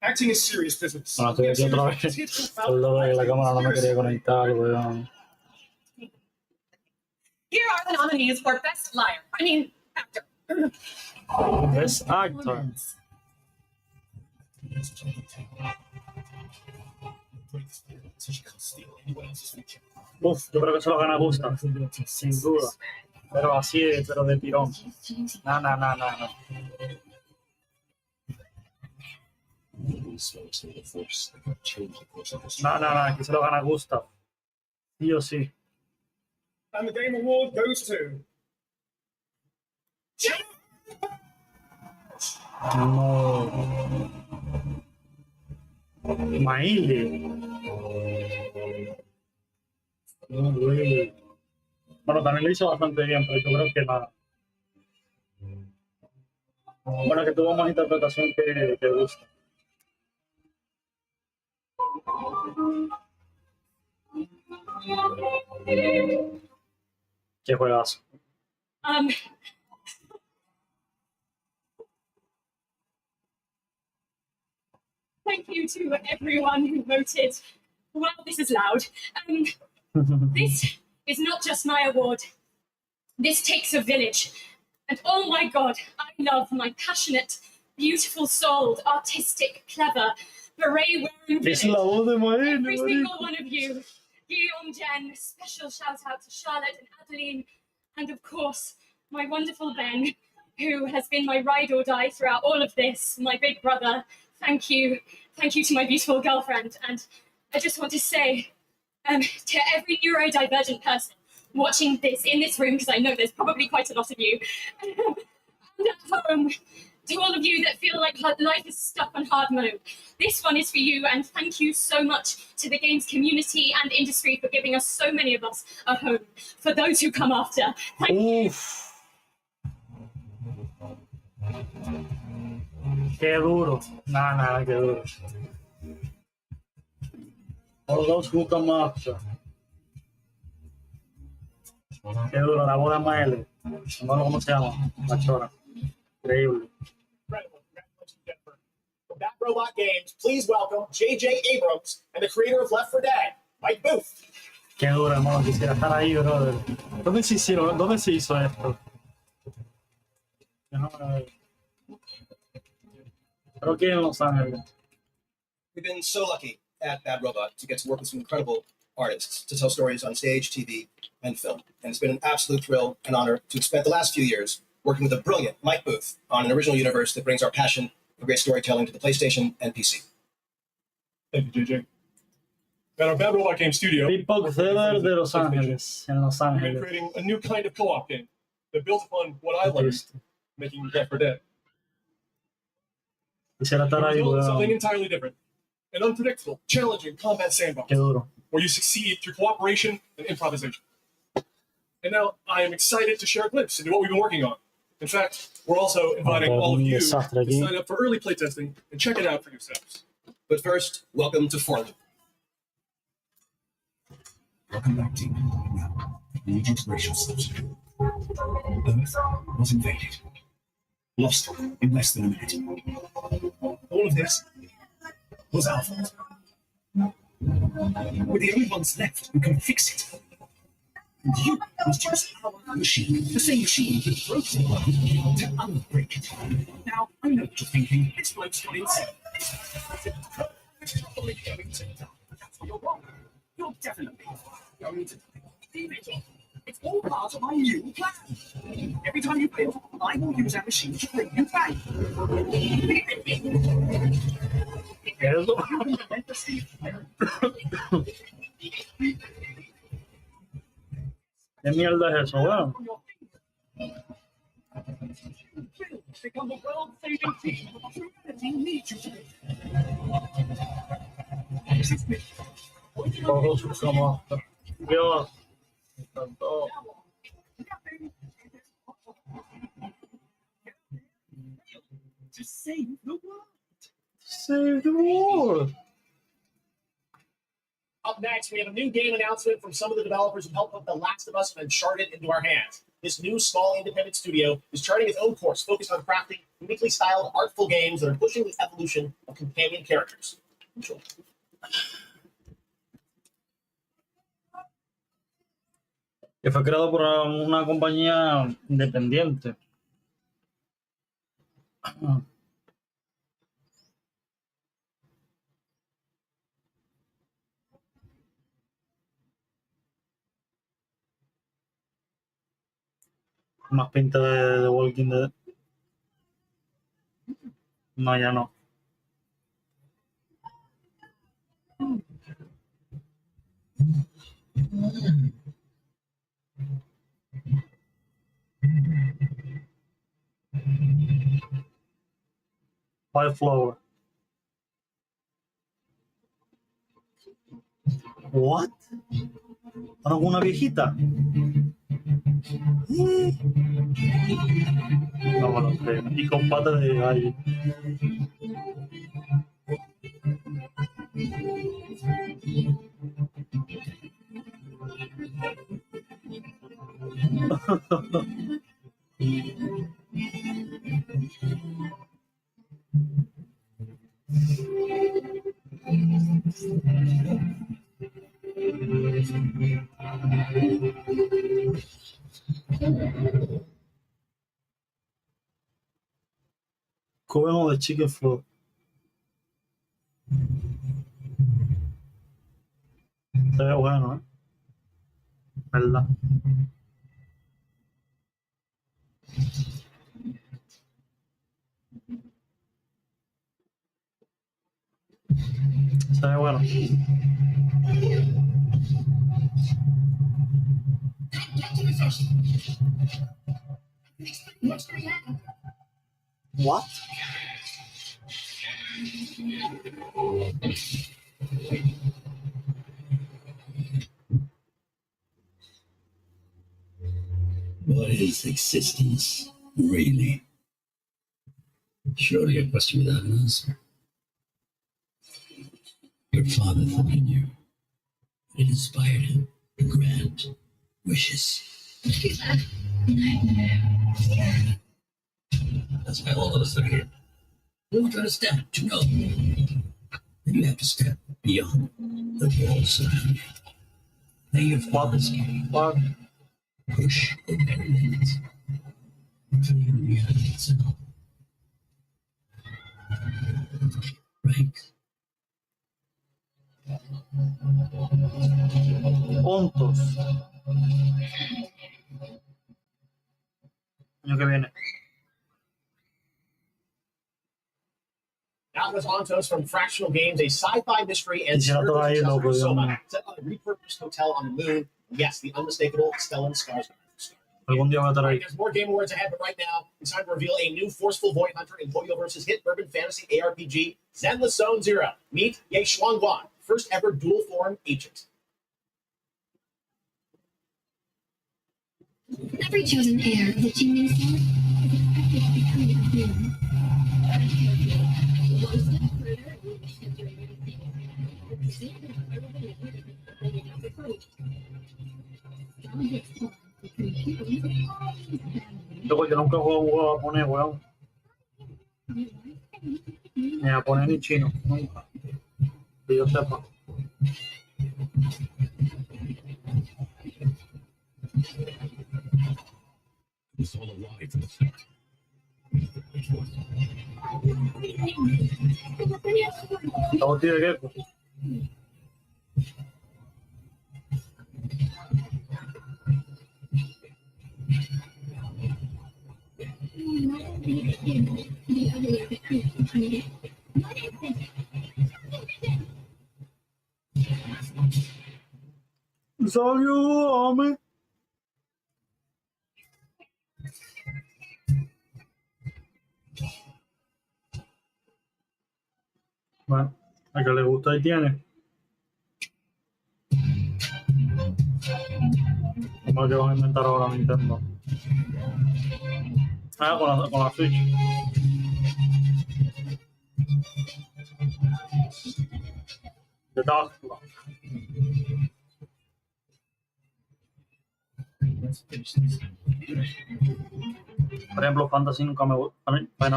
Acting is serious business. Bueno, estoy aquí otra vez. Solo que la cámara no me quería conectar, weón. Here are the nominees for Best Liar. I mean, Actor. Best Actor. Uf, yo creo que se lo gana Gusta, sin duda. Pero así pero de tirón. No. No, que se lo gana Gusta. Sí o sí. And the Game Award goes to... No. Maile. No, güey. Bueno, también lo hizo bastante bien, pero yo creo que nada. Bueno, que tuvo más interpretación que Gusta. Qué juegazo. Thank you to everyone who voted. Wow, this is loud. This is not just my award. This takes a village. And oh my God, I love my passionate, beautiful-souled, artistic, clever, beret-wearing village. Every single one of you. Guillaume, Jen, special shout-out to Charlotte and Adeline, and of course, my wonderful Ben, who has been my ride or die throughout all of this, my big brother. Thank you. Thank you to my beautiful girlfriend. And I just want to say to every neurodivergent person watching this in this room, because I know there's probably quite a lot of you, and at home, to all of you that feel like life is stuck on hard mode, this one is for you, and thank you so much to the games community and industry for giving us so many of us a home. For those who come after, thank you. Qué duro. Nada, qué duro. For those who come after. Qué duro, la boda Maele. No sé cómo se llama, la chora. Increíble. From That Robot Games, please welcome J.J. Abrams and the creator of Left 4 Dead, Mike Booth. Qué duro, hermano, quisiera estar ahí, brother. ¿Dónde se hizo esto? Déjame ver. Creo que en Los Ángeles. We've been so lucky at Bad Robot to get to work with some incredible artists to tell stories on stage, TV, and film. And it's been an absolute thrill and honor to have spent the last few years working with a brilliant Mike Booth on an original universe that brings our passion for great storytelling to the PlayStation and PC. Thank you, JJ. At our Bad Robot Game studio, People Seller de Los Ángeles, en Los we're Ángeles. creating a new kind of co-op game that builds upon what I learned making Left 4 Dead. Quisiera estar ahí, Build something weón. entirely different, an unpredictable, challenging combat sandbox Qué duro. where you succeed through cooperation and improvisation. And now I am excited to share a glimpse into what we've been working on. In fact, we're also inviting all of you to sign up for early playtesting and check it out for yourselves. But first, welcome to Forloop. Welcome back, team. Now, need you to brace yourselves. Earth was invaded. Lost in less than a minute. All of this was our fault. We're the only ones left who can fix it. And you must use our machine, the same machine that broke the world, to unbreak it. Now, I know what you're thinking. This bloke's got insane. It's probably going to die. That's where you're wrong. You're definitely going to die. Leave it off. It's all part of my new plan. Every time you fail, I will use our machine to bring you back. ¿Qué mierda es eso, weón? Become the world-saving team humanity needs you to be. This is me. Todos como Dios. Me encantó. To save the world. Save the world. Up next, we have a new game announcement from some of the developers who helped put The Last of Us and Uncharted into our hands. this new small independent studio is charting its own course focused on crafting uniquely styled, artful games that are pushing the evolution of companion characters. Enjoy. Que fue creado por una compañía independiente. Más pinta de Walking Dead. No, ya no. Wildflower. What? ¿Ahora una viejita? No me lo creo. Y con patas de gallo. Comemos de chicken floor. Se ve bueno, ¿eh? ¿Verdad? Se ve bueno. What? What is existence, really? Surely a question without an answer. Your father thought he knew. It inspired him to grant wishes. That's why all of us are here. We want to understand, to know. Then you have to step beyond the walls around you. Lay your father's game. Push the very limits. Create reality itself. Right? Puntos. Año que viene. That was Ontos from Fractional Games, a sci-fi mystery and Quisiera spiritual todavía successor to lo Soma, set on a repurposed hotel on the moon. Yes, the unmistakable Stellan Skarsgård. Algún día va a estar ahí. There's more Game Awards ahead, but right now it's time to reveal a new forceful Void Hunter in Hoyoverse's hit urban fantasy ARPG, Zenless Zone Zero. Meet Ye Shuangguan, first ever dual form agent. Every chosen heir of the Qingming Sword is expected to become a human. Yo que nunca he jugado japonés, weón. Ni japonés ni chino, nunca. Que yo sepa. It's all a lie from the start. La botella de gecko. Salió, hombre. Bueno, a que le gusta ahí tiene. ¿Cómo es que van a inventar ahora Nintendo? Ah, con la Switch. De Tesla. Por ejemplo, Final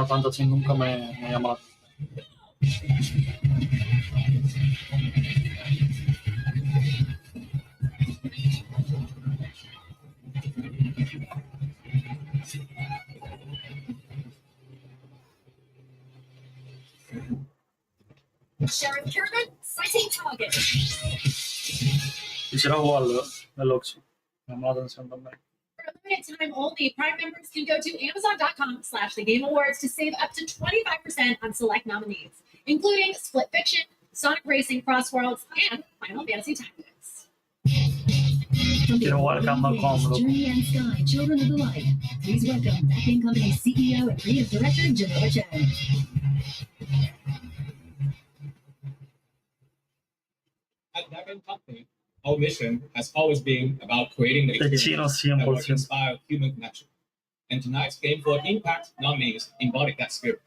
Fantasy nunca me llamó. Sheriff Kerman, sighting target. Quisiera jugarlo, el Oxxo. Me llamó la atención también. For a limited time only, Prime members can go to Amazon.com/The Game Awards to save up to 25% on select nominees, including Split Fiction, Sonic Racing Cross Worlds, and Final Fantasy Tactics. Quiero jugar Canal con Journey and Sky, Children of the Light. Please welcome that game company's CEO and creative director, Genova Chen. At that game company, our mission has always been about creating the de experience chino that will 100%. inspire human connection. And tonight's Game for Impact nominees embody that spirit.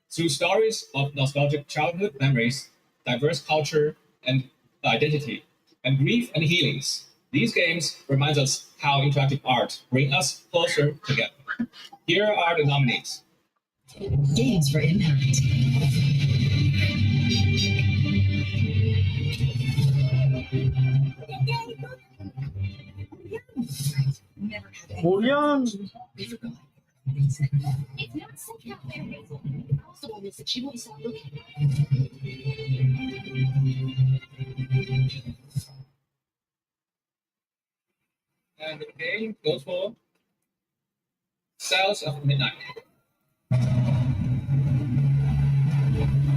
Through stories of nostalgic childhood memories, diverse culture and identity, and grief and healings, these games remind us how interactive art brings us closer together. Here are the nominees. Games for Impact. Julián. It's not safe out there, Hazel. Also on this that she won't stop looking. And the game goes for Cells of Midnight.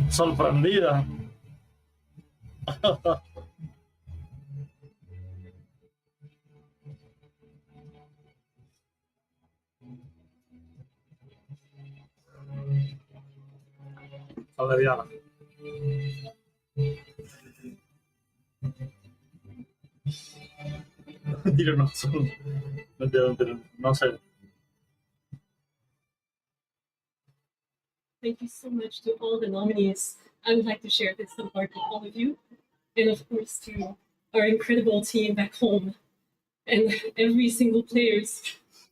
Sorprendida. Sale Diana. Tiro no son. No sé. Thank you so much to all the nominees. I would like to share this award with all of you, and of course to our incredible team back home, and every single player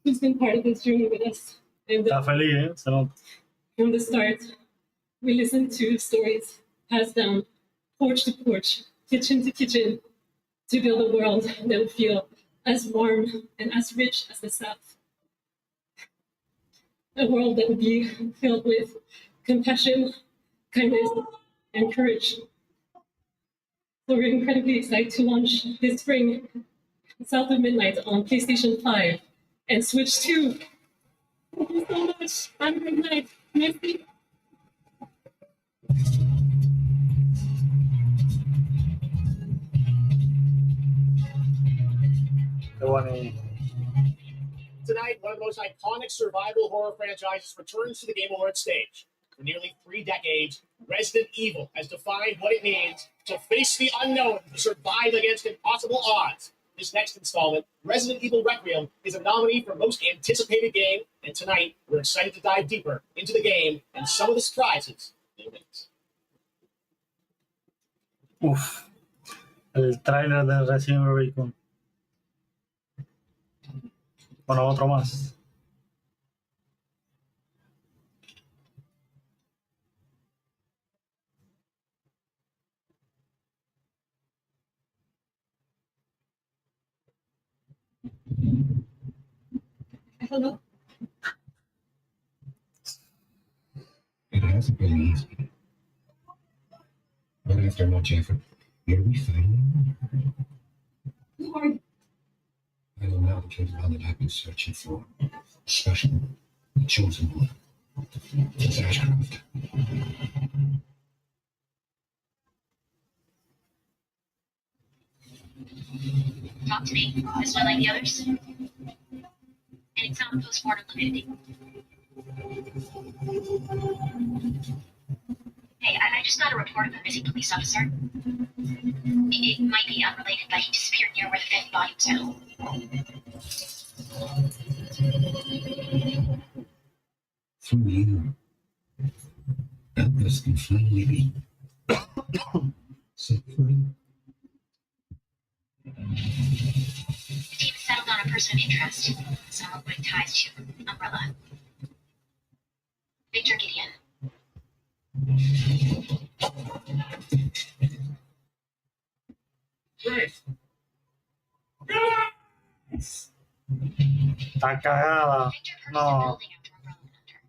who's been part of this journey with us. And Está feliz, ¿eh? Se nota. from the start, we listened to stories passed down porch to porch, kitchen to kitchen, to build a world that would feel as warm and as rich as the South. A world that would be filled with compassion, kindness, and courage. So we're incredibly excited to launch this spring South of Midnight on PlayStation 5 and Switch 2. Thank you so much. Have a great night. Merci. Qué bonito. Tonight, one of the most iconic survival horror franchises returns to the Game Awards stage. For nearly 3 decades, Resident Evil has defined what it means to face the unknown, to survive against impossible odds. This next installment, Resident Evil Requiem, is a nominee for Most Anticipated Game, and tonight we're excited to dive deeper into the game and some of the surprises it wins. Uf. El tráiler de Resident Evil. Bueno, otro más. Hello. It hasn't been easy. But after much effort, here we finally are. Who are you? I know now that you're the one that I've been searching for. Special, the chosen one. It's Ashcroft. Talk to me. This one like the others? And it's not postmortem lividity. Hey, I just got a report of a missing police officer. It might be unrelated, but he disappeared near where the dead body was found. Through you, Elvis can finally be set free. The team is settled on a person of interest, someone with ties to Umbrella. Victor Gideon. Great. Está cagada. Victor purchased a No. building after Umbrella went under.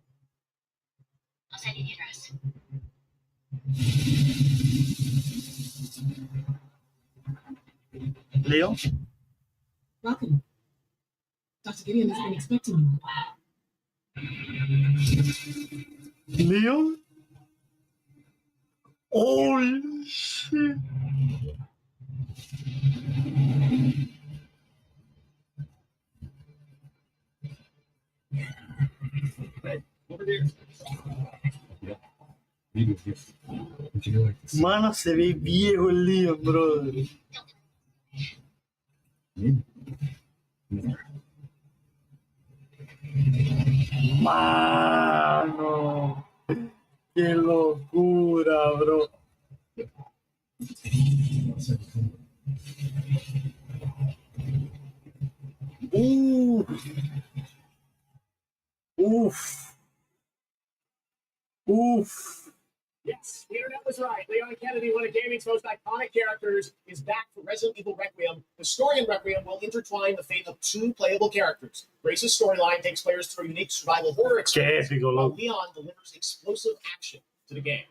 I'll send you the address. Leo. Welcome. Dr. Gideon has been expecting you. Leo. Holy shit. Over there. Mano, se ve viejo el Leo, brother. Mano. Qué locura, bro. Uf. Yes, the internet was right. Leon Kennedy, one of gaming's most iconic characters, is back for Resident Evil Requiem. The story in Requiem will intertwine the fate of two playable characters. Grace's storyline takes players through a unique survival horror experience, Qué épico, while loco. Leon delivers explosive action to the game.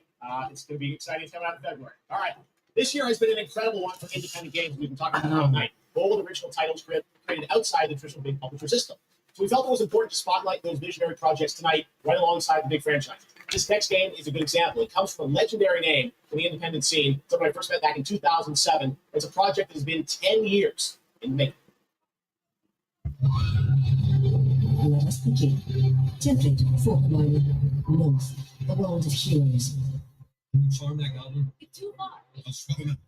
It's going to be exciting. It's coming out in February. All right. This year has been an incredible one for independent games we've been talking about all night. Bold original titles created outside the traditional big publisher system. So we felt it was important to spotlight those visionary projects tonight, right alongside the big franchises. This next game is a good example. It comes from a legendary name in the independent scene. Something I first met back in 2007. It's a project that has been 10 years in the making. Let us begin. Template for one. North, the world of heroes. Farm that goblin? It's too far. I'll swallow him.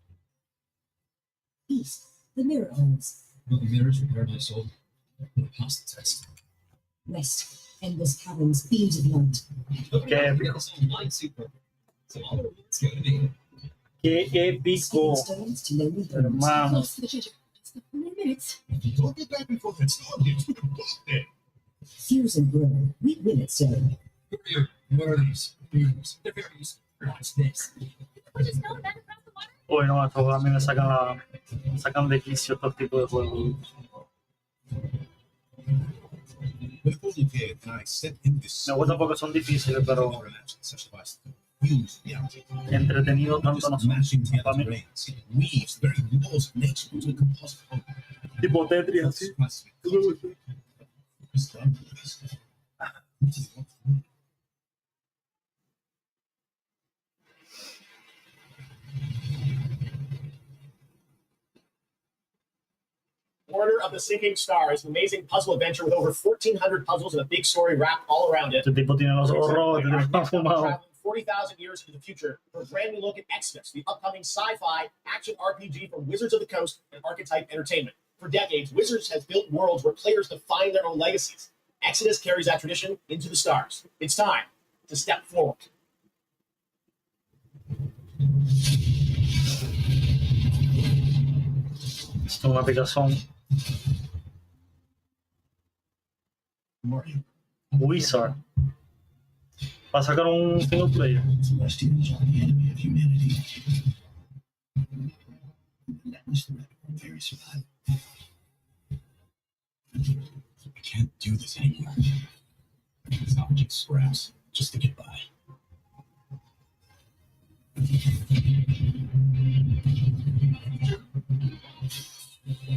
East, the mirror homes. Will the mirrors repair my soul? Will it pass the test? West, endless caverns, beams of light. Okay, we got this whole mind super. So all the it's going to be. Qué épico, Stones to lonely homes. hermano. Close to the treasure. Just a few minutes. If you don't get back before it's obvious, we can both dead. Fuse and grow. We win it, sir. Courier, what are these? Fuse. They're very useful. What's this? We're just going back across the water. Uy, no, estos a mí me sacan de quicio estos tipos de juegos. With Golden Kid, and I step in this. Me gusta porque son difíciles, pero Such device. Fuse reality. entretenidos tanto no Just son. mashing together Para mí, brains. It weaves the very laws of nature into a composite whole. tipo Tetris, así. Order of the Sinking Stars, an amazing puzzle adventure with over 1,400 puzzles and a big story wrapped all around it. Este tipo tiene los ojos rojos, tiene los fumados. Traveling 40,000 years into the future for a brand new look at Exodus, the upcoming sci-fi action RPG from Wizards of the Coast and Archetype Entertainment. For decades, Wizards has built worlds where players define their own legacies. Exodus carries that tradition into the stars. It's time to step forward. Esto es una picazón. Wizard. Va a sacar un single player. Celestials are the enemy of humanity. Relentless threat of our very survival. We can't do this anymore. Salvaging scraps just to get by.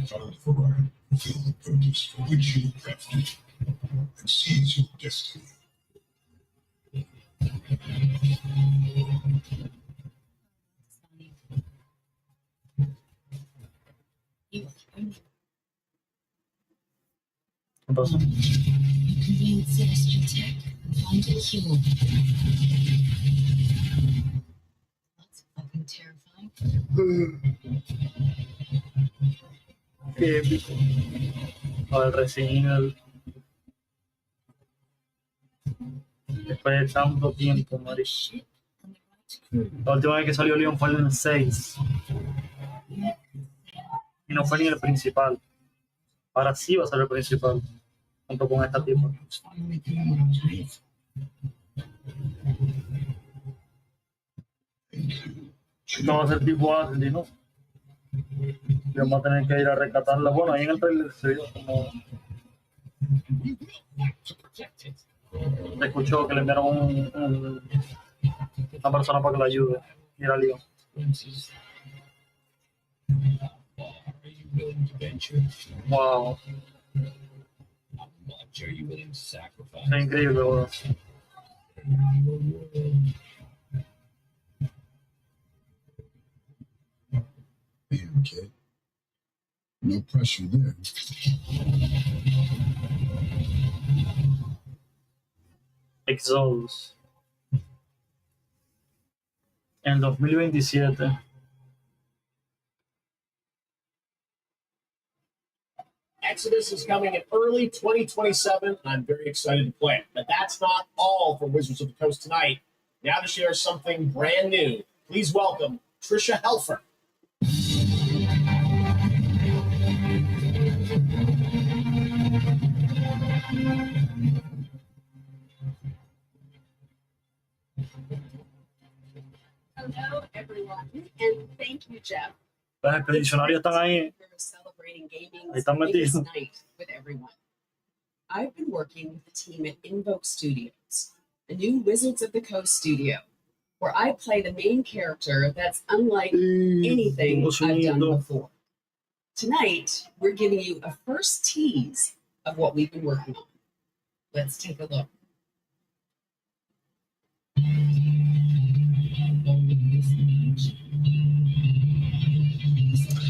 Follow the Ferrari, feel the purpose for which you were crafted, and seize your destiny. ¿Qué pasó? You convene celestial tech and find a cure. That's fucking terrifying. Qué épico. A ver, Resident Evil. Después de tanto tiempo, Mari. La última vez que salió Leon fue en el 6. Y no fue ni el principal. Ahora sí va a ser el principal, junto con esta tipa. No va a ser tipo Ashley, ¿no? Y vamos a tener que ir a rescatarla. Bueno, ahí en el trailer se vio como... Se escuchó que le enviaron una persona para que la ayude. Y era Leon. Wow. Es increíble, bro. Damn, kid. No pressure there. Exodus. En el 2027. Exodus is coming in early 2027. I'm very excited to play it. But that's not all for Wizards of the Coast tonight. Now to share something brand new, please welcome Trisha Helfer. Hello, everyone, and thank you, Jeff. Los expedicionarios están ahí. We're celebrating gaming's Ahí están biggest metidos. night with everyone. I've been working with the team at Invoke Studios, a new Wizards of the Coast studio, where I play the main character that's unlike anything I've done before. Tonight, we're giving you a first tease of what we've been working on. Let's take a look.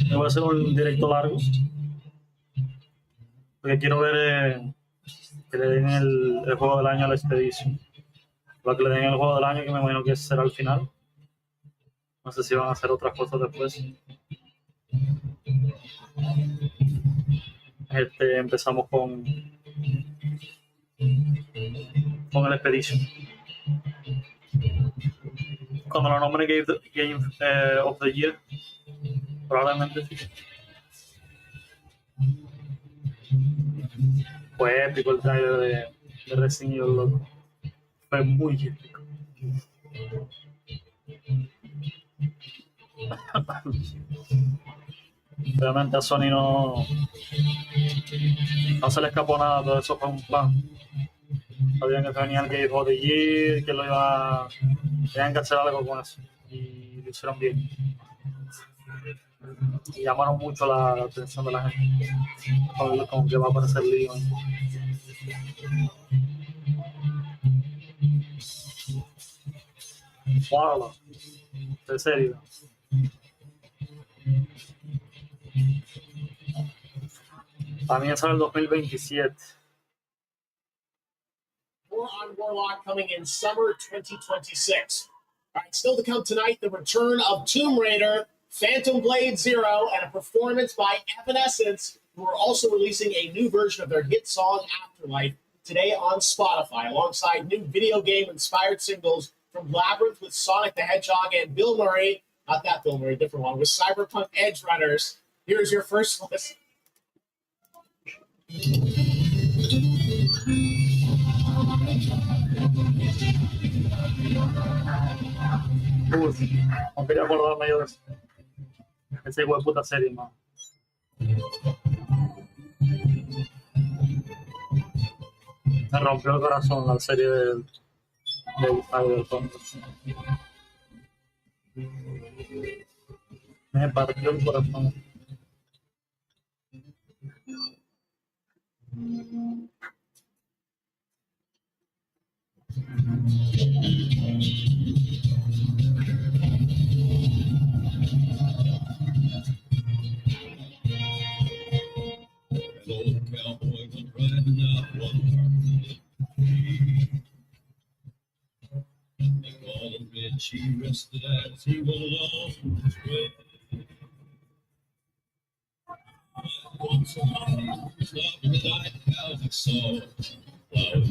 Me voy a hacer un directo largo. Porque quiero ver que le den el juego del año a la expedición. Lo que le den el juego del año, que me imagino que será al final. No sé si van a hacer otras cosas después. Empezamos con el Expedition. Cuando lo nombre Game of the Year, probablemente sí. Fue épico el trailer de Resident Evil, loco. Fue muy épico. Obviamente a Sony no se le escapó nada, todo eso fue un plan. Sabían que venía el Game of the Year, que tenían que hacer algo con eso, y lo hicieron bien. Y llamaron mucho la atención de la gente con que va a aparecer Leon. Wow, en serio. También sale el 2027. War on Warlock coming in summer 2026. All right, still to come tonight, the return of Tomb Raider, Phantom Blade Zero, and a performance by Evanescence, who are also releasing a new version of their hit song Afterlife today on Spotify, alongside new video game-inspired singles from Labyrinth with Sonic the Hedgehog and Bill Murray, not that Bill Murray, different one, with Cyberpunk Edge Runners. Here's your first listen. No quería acordarme yo de eso. Ese hijo de puta serie, man. Me rompió el corazón la serie de Cyberpunk. Me partió el corazón. She rested as he went along his way. Once upon a time, in the night, how he saw flowers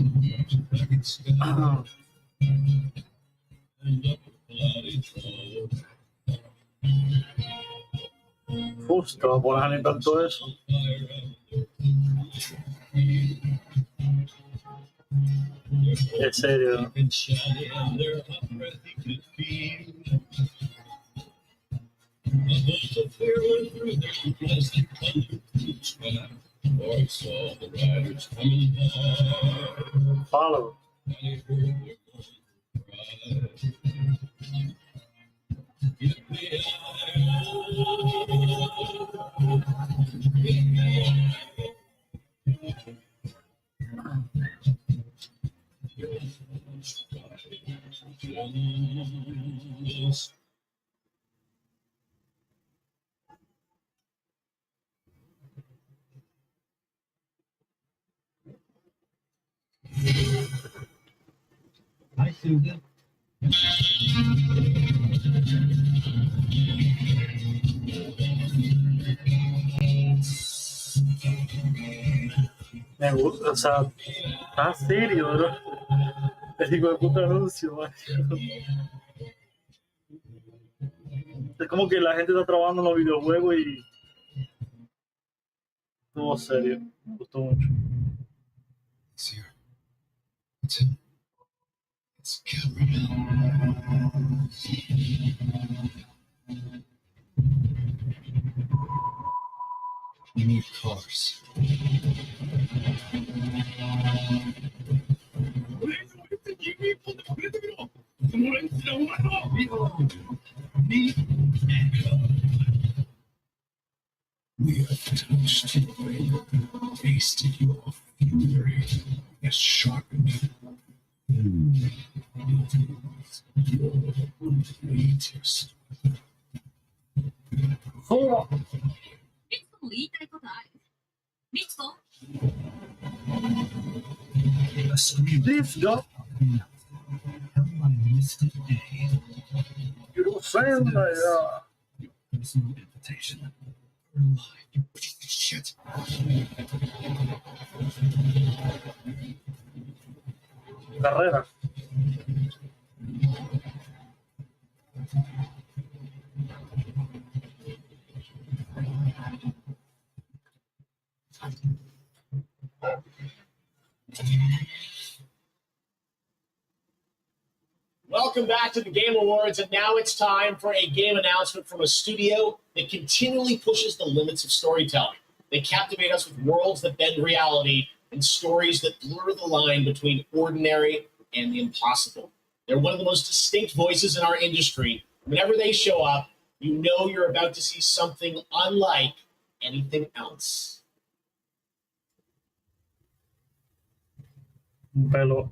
back in the sky, and up a cloudy trough. Justo, por ejemplo, todo eso. En serio. Follow. Hi, Susan. Me gusta, o sea, está serio, bro. El hijo de puta anuncio, man. Es como que la gente está trabajando en los videojuegos y estuvo serio. Me gustó mucho. It's here. It's him. It's cameraman. You need cars. We have touched your brain, tasted your fury, has sharpened it is your greatest. そうリツコも言いたいことある？リツコ？ Let's go! Held by a misted day. You're saying that, Personal invitation. We're alive, you piece of shit. carrera. Welcome back to the Game Awards, and now it's time for a game announcement from a studio that continually pushes the limits of storytelling. They captivate us with worlds that bend reality and stories that blur the line between ordinary and the impossible. They're one of the most distinct voices in our industry. Whenever they show up, you know you're about to see something unlike anything else. Un pelo.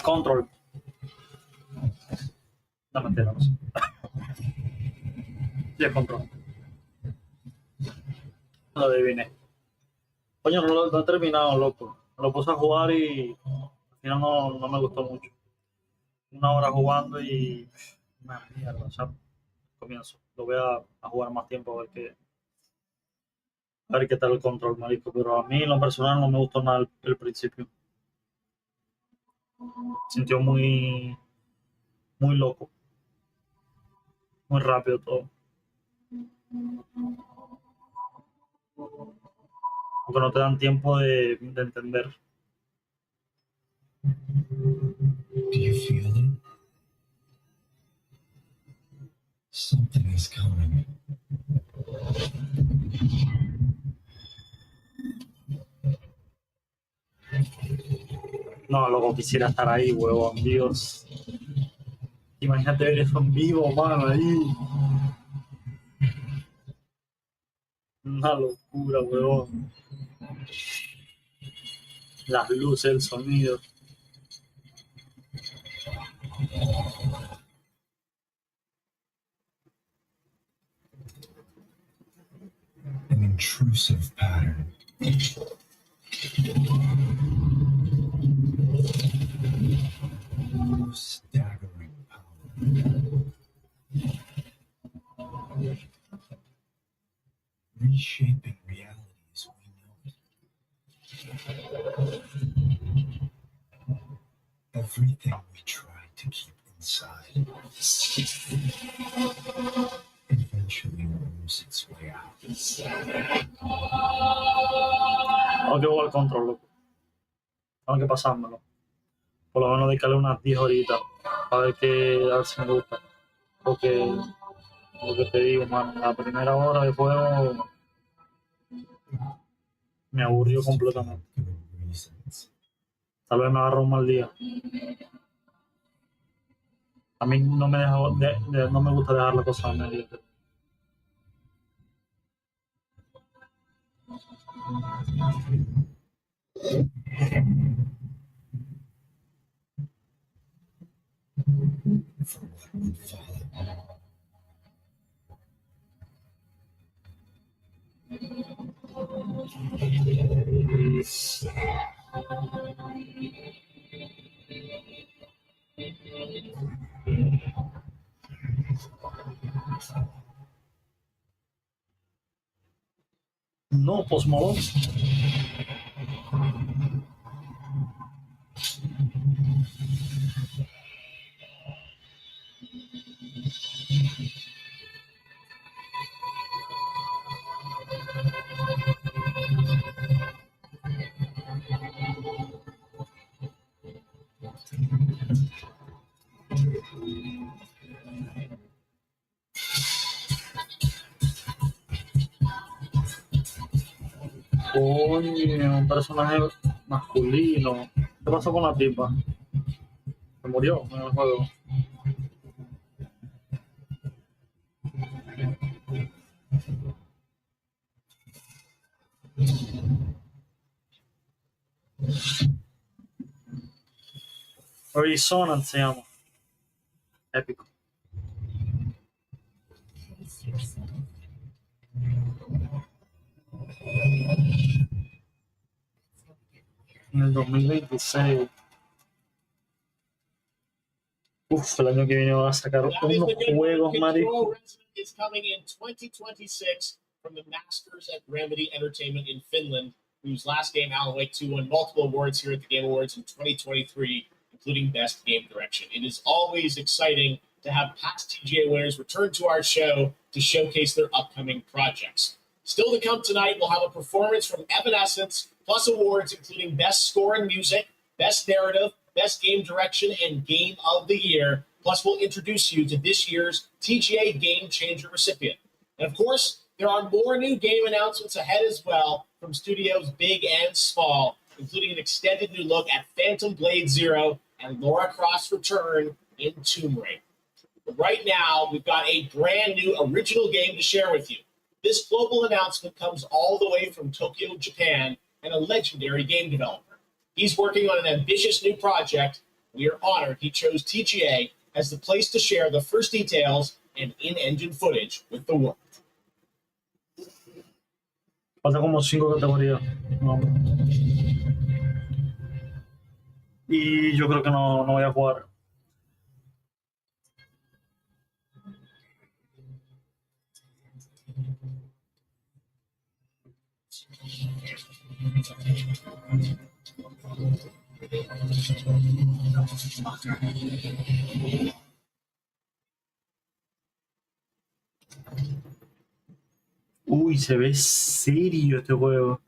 Control. No, mentira, no sé. Sí, es control. Lo adiviné. Coño, no he terminado, loco. Lo puse a jugar y al final no me gustó mucho. Una hora jugando y una mierda, o sea, comienzo. Lo voy a jugar más tiempo a ver qué tal el control, marico. Pero a mí en lo personal no me gustó nada el principio. Sintió muy loco. Muy rápido todo. Porque no te dan tiempo de entender. Do you feel it? Something is coming. No, loco, quisiera estar ahí, huevón, Dios. Imagínate ver eso en vivo, mano, ahí. Una locura, huevón. Las luces, el sonido. An intrusive pattern. Staggering power. Everything we try to keep inside eventually worms its way out. Tengo que jugar control, loco. Tengo que pasármelo. Por lo menos dedicarle unas 10 horitas a ver si me gusta. Porque lo que te digo, mano, la primera hora de juego me aburrió completamente. Tal vez me agarró un mal día. A mí no me, no me gusta dejar la cosa a medio. No, Post Malone. Coño, un personaje masculino. ¿Qué pasó con la tipa? Se murió en el juego. Arizona se llama. Épico. En el 2026. Uf, el año que viene van a sacar unos juegos, Mari. Is coming in 2026 from the Masters at Remedy Entertainment in Finland, whose last game, Alan Wake 2, won multiple awards here at the Game Awards in 2023, including Best Game Direction. It is always exciting to have past TGA winners return to our show to showcase their upcoming projects. Still to come tonight, we'll have a performance from Evanescence, plus awards including Best Score in Music, Best Narrative, Best Game Direction, and Game of the Year. Plus, we'll introduce you to this year's TGA Game Changer recipient. And of course, there are more new game announcements ahead as well from studios big and small, including an extended new look at Phantom Blade Zero and Lara Croft's return in Tomb Raider. But right now, we've got a brand new original game to share with you. This global announcement comes all the way from Tokyo, Japan, and a legendary game developer. He's working on an ambitious new project. We are honored he chose TGA as the place to share the first details and in-engine footage with the world. Falta como 5 categorías. No. Y yo creo que no voy a jugar. Uy, se ve serio este juego.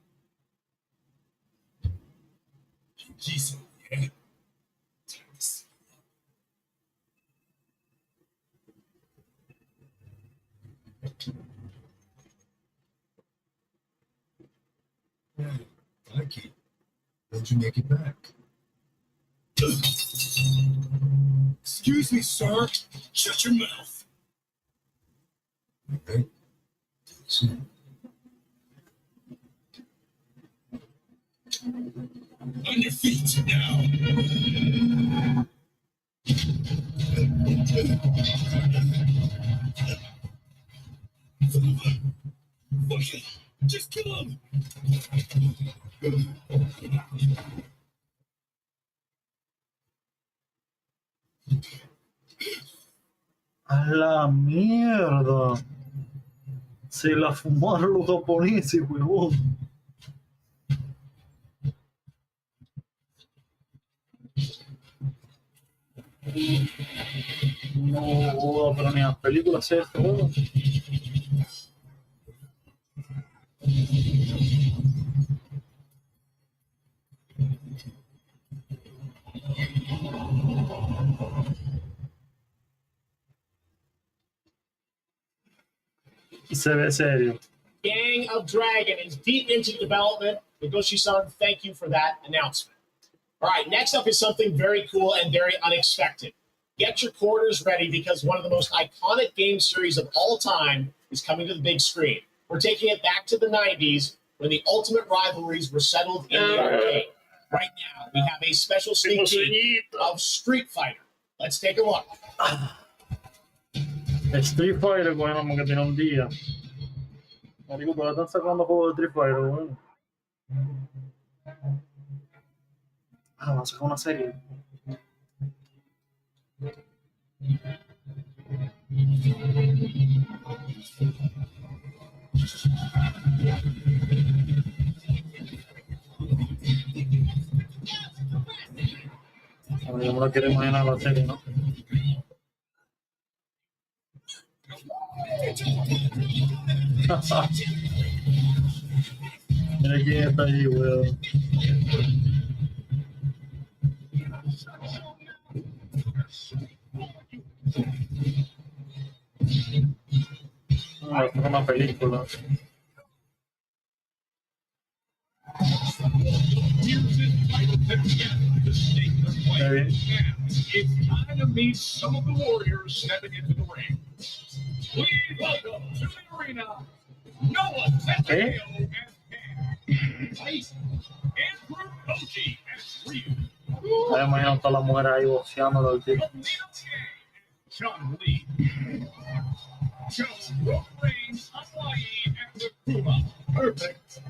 Aquí. How'd you make it back? Excuse me, sir. Shut your mouth. Okay. See. On your feet now. Fuck it. Just kill him. A la mierda. Se la fumaron los japoneses, huevón. No, pero ni las películas es este juego. Se ve serio. Gang of Dragon is deep into development. Nagoshi-san, thank you for that announcement. All right, next up is something very cool and very unexpected. Get your quarters ready because one of the most iconic game series of all time is coming to the big screen. We're taking it back to the 90s when the ultimate rivalries were settled in the arcade. Right now, we have a special sneak peek of Street Fighter. Let's take a look. Street Fighter, bueno, como que tiene un día. Marico, pero están sacando juegos de Street Fighter, bueno. Ah, van a sacar una serie. A ver, yo me lo quiero imaginar la serie, ¿no? Mira quién está ahí, weón. Es una película. Now, it's time to meet some of the warriors stepping into the ring. Please welcome to the arena, Noah Centineo and Andrew Koji as Ryu. Ahí imagino todas las mujeres ahí boxeando al tipo. John Lee. Joe Road Reigns, Hawaii, and the Kuma. Perfect.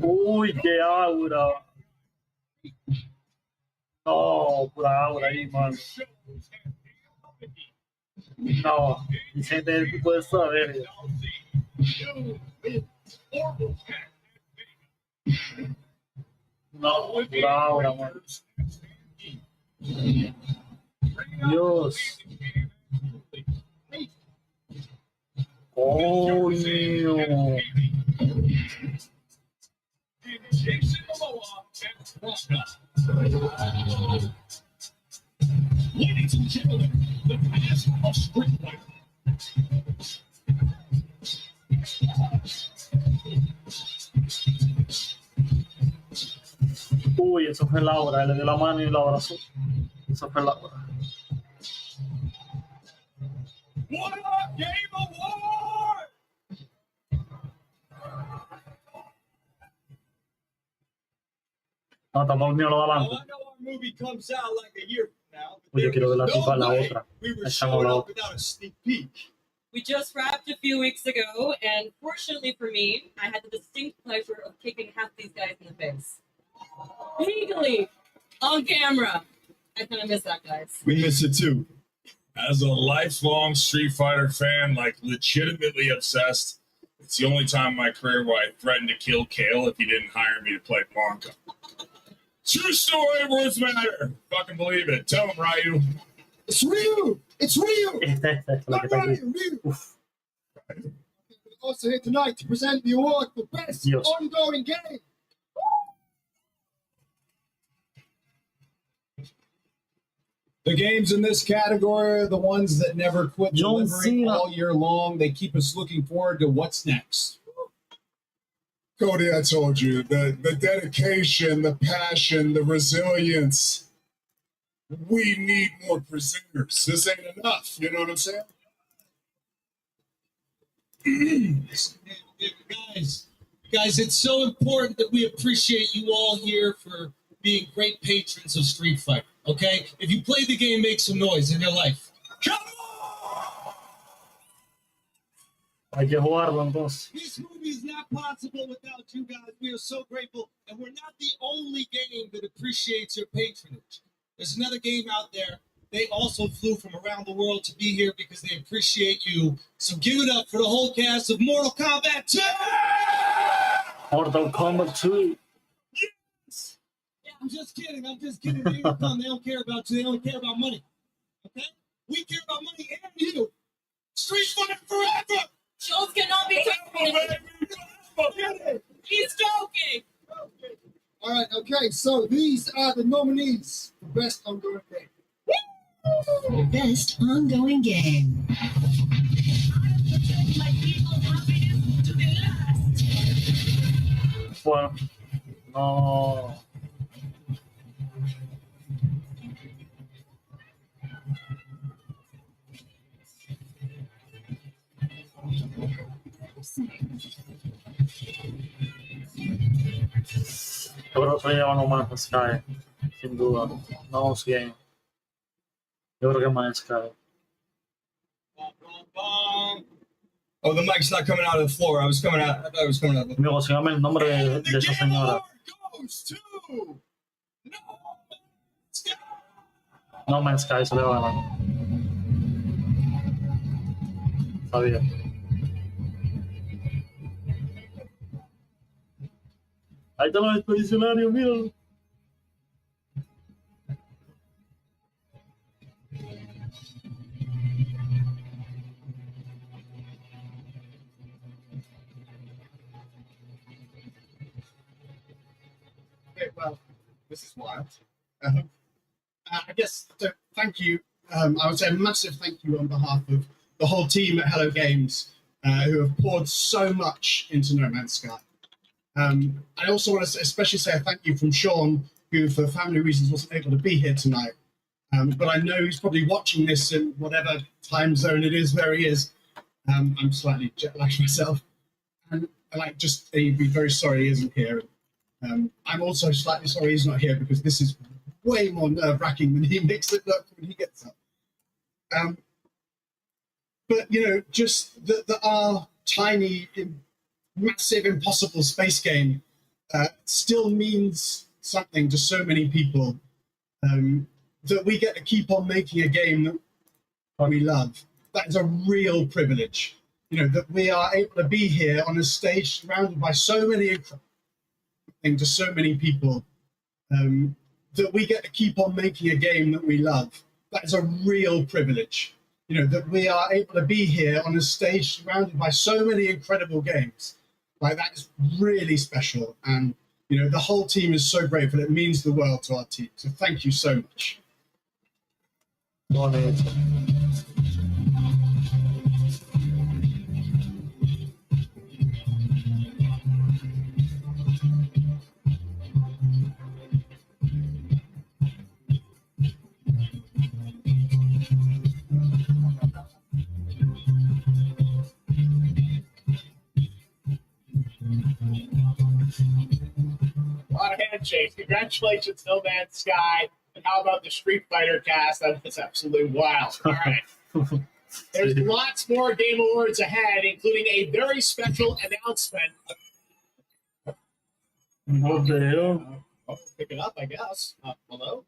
Uy, qué aura. No, pura aura ahí, man. No, dicen que tú puedes saber. No, pura aura, man. Dios. Coño. Ladies and gentlemen, the past of Street Fighter. Uy, eso fue Laura, le dio la mano y lo abrazó. Eso fue Laura. What a game award! No, estamos unidos los Well, adelante. I know our movie comes out like a year from now. Uy, yo quiero ver la tipa, la way otra. we were Esa no showing la up otra. without a sneak peek. We just wrapped a few weeks ago, and fortunately for me, I had the distinct pleasure of kicking half these guys in the face. Legally, on camera. I kind of miss that, guys. We miss it too. As a lifelong Street Fighter fan, like legitimately obsessed, it's the only time in my career where I threatened to kill Kale if he didn't hire me to play Blanca. True story, words matter. Fucking believe it. Tell him, Ryu. It's Ryu! It's Ryu! La que está aquí. Ryu! Also here tonight to present the award for best Dios. ongoing game. The games in this category are the ones that never quit John delivering Cena. all year long. They keep us looking forward to what's next. Cody, I told you, the dedication, the passion, the resilience. We need more presenters. This ain't enough. You know what I'm saying? Guys, it's so important that we appreciate you all here for being great patrons of Street Fighter. Okay, if you play the game, make some noise in your life. Come on! Hay que jugarlo entonces. This movie is not possible without you guys. We are so grateful, and we're not the only game that appreciates your patronage. There's another game out there. They also flew from around the world to be here because they appreciate you. So give it up for the whole cast of Mortal Kombat 2! Mortal Kombat 2. I'm just kidding. They ain't gonna come. They don't care about you. They only care about money. Okay? We care about money and you. Street Fighter forever! Jules cannot be joking. He's joking. All right, okay, so these are the nominees for Best Ongoing Game. Best Ongoing Game. Bueno, no. Yo creo que estoy llevando más Sky, sin duda. No Game. Yo creo que más Sky. Oh, the mic's not coming out of the floor. I thought it was coming out. Amigo, sígame el nombre de esa señora. No Man's Sky se le va a ganar. Está bien. Ahí están los expedicionarios, míralo. Okay, well, this is wild. I guess to thank you. I would say a massive thank you on behalf of the whole team at Hello Games, who have poured so much into No Man's Sky. I also want to especially say a thank you from Sean, who for family reasons wasn't able to be here tonight. But I know he's probably watching this in whatever time zone it is where he is. I'm slightly jet lagged myself. And he'd be very sorry he isn't here. I'm also slightly sorry he's not here because this is way more nerve-wracking than he makes it look when he gets up. But, just that our tiny, massive, impossible space game still means something to so many people, that we get to keep on making a game that we love. That is a real privilege. That we are able to be here on a stage surrounded by so many incredible things to so many people, that we get to keep on making a game that we love. That is a real privilege. That we are able to be here on a stage surrounded by so many incredible games. That is really special. And, the whole team is so grateful. It means the world to our team. So thank you so much. A lot of handshakes. Congratulations, No Man's Sky. And how about the Street Fighter cast? That's absolutely wild. All right. There's lots more Game Awards ahead, including a very special announcement. Pick it up, I guess. Hello?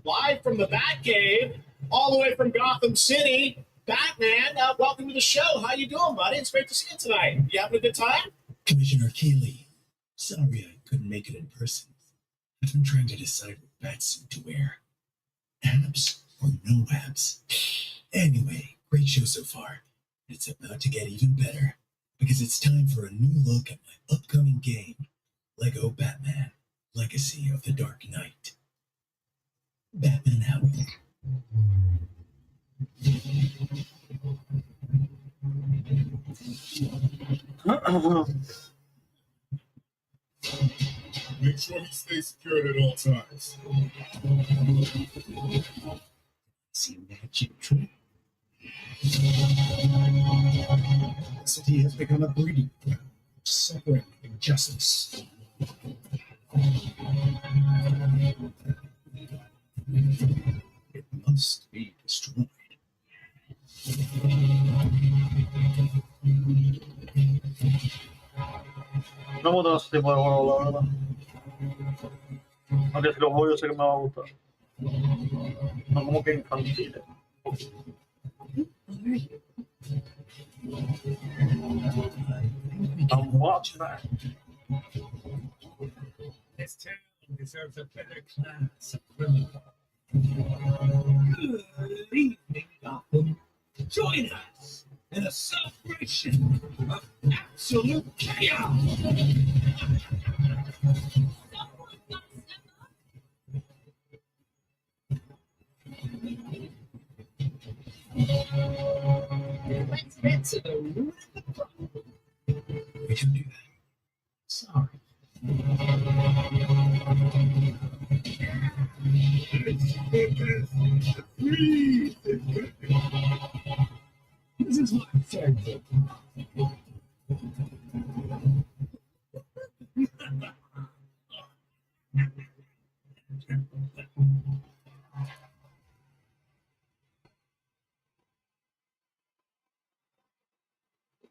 Live from the Batcave, all the way from Gotham City, Batman, welcome to the show. How you doing, buddy? It's great to see you tonight. You having a good time? Commissioner Keeley, sorry I couldn't make it in person. I've been trying to decide what batsuit to wear. Abs or no abs? Anyway, great show so far. It's about to get even better, because it's time for a new look at my upcoming game, Lego Batman, Legacy of the Dark Knight. Batman out. Make sure he stays secured at all times. See magic trick? The city has become a breeding ground of suffering and injustice. It must be destroyed. No me gusta ese tipo de juego, la verdad. Aunque si lo juego yo sé que me va a gustar. No como que infantiles. I'm watching that. This town deserves a better class of criminal. Good evening, Gotham. Join us in a celebration of absolute chaos. Let's get to the root of the problem. We should do that. Sorry. This is my favorite.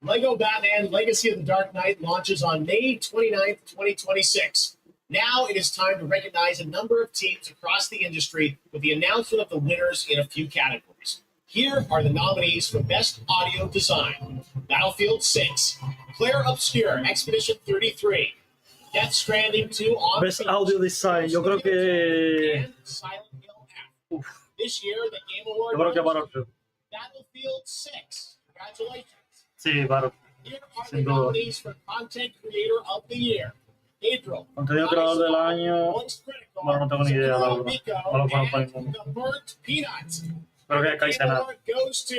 Lego Batman Legacy of the Dark Knight launches on May 29th, 2026. Now it is time to recognize a number of teams across the industry with the announcement of the winners in a few categories. Here are the nominees for Best Audio Design: Battlefield 6, Claire Obscure, Expedition 33, Death Stranding 2 on Best Audio Design, yo creo que... and Silent Hill F. This year, the Game Award Yo creo que goes to Battlefield. Battlefield 6. Congratulations. Sí, Battlefield. Here are the Sin duda. nominees for Content Creator of the Year: April, Contenido creador del año... Voice Critical, Bueno, no tengo ni idea, la verdad. Miko, No lo conozco and ninguno. The Burnt Peanuts. Creo que acá The hice Game nada. Award goes to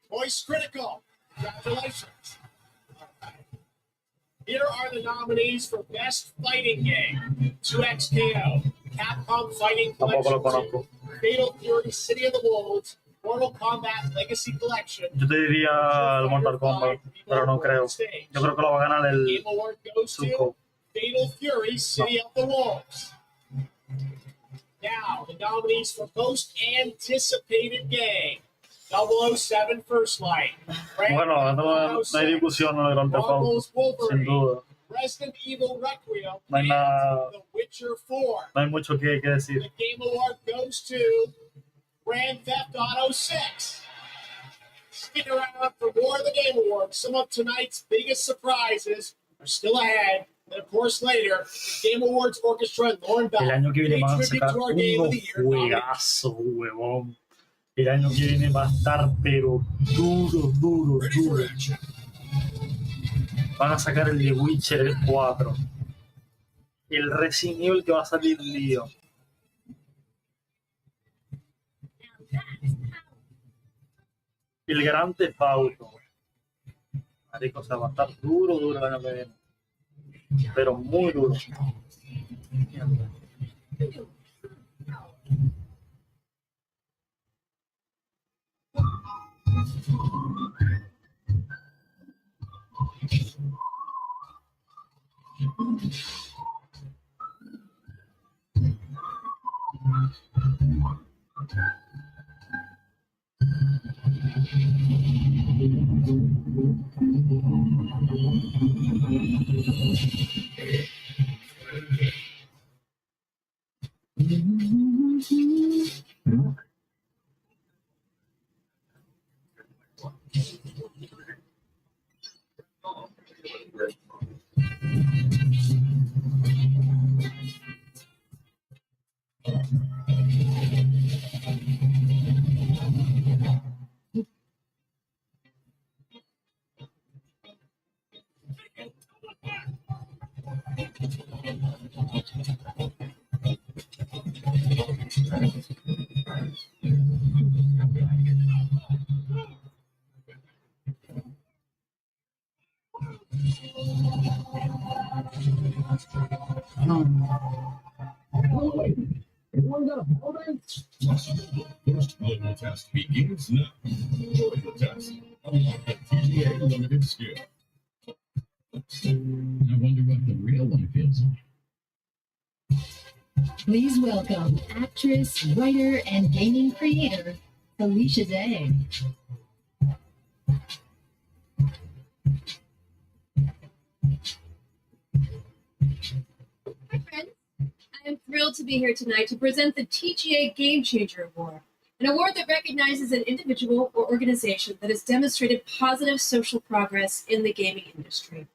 Voice Critical. Congratulations. Here are the nominees for Best Fighting Game: 2XKO, Capcom Fighting Tampoco lo Collection 2, conozco. Fatal Fury City of the Wolves, Mortal Kombat Legacy Collection. Yo te diría el Mortal Kombat, pero no creo. Yo creo que lo va a ganar el Game Award goes Suco. to Fatal Fury City of the Wolves. Now, the nominees for Most Anticipated Game: 007 First Light, Bueno, no hay discusión en el Grand Theft Auto, Marvel's sin Wolverine, duda. Resident Evil Requiem, No hay nada, The Witcher 4. no hay mucho que decir. The Game Award goes to Grand Theft Auto 6. Stick around for more of the Game Awards. Some of tonight's biggest surprises are still ahead. And of course, later, the Game Awards Orchestra and Lauren Bell El año que viene pay van a tribute sacar to our Game of unos the Year nominee. juegazos, huevón. El año que viene va a estar, pero duro, duro, duro. Van a sacar el de Witcher 4. El Resident Evil que va a salir lío. El Grand Theft Auto. Marico, o sea, va a estar duro, duro el año que viene. Pero muy duro. First global test begins now. Enjoy the test. Unlock the TGA limited skill. I wonder what the real one feels like. Please welcome actress, writer, and gaming creator, Felicia Day. Hi, friends. I am thrilled to be here tonight to present the TGA Game Changer Award, an award that recognizes an individual or organization that has demonstrated positive social progress in the gaming industry.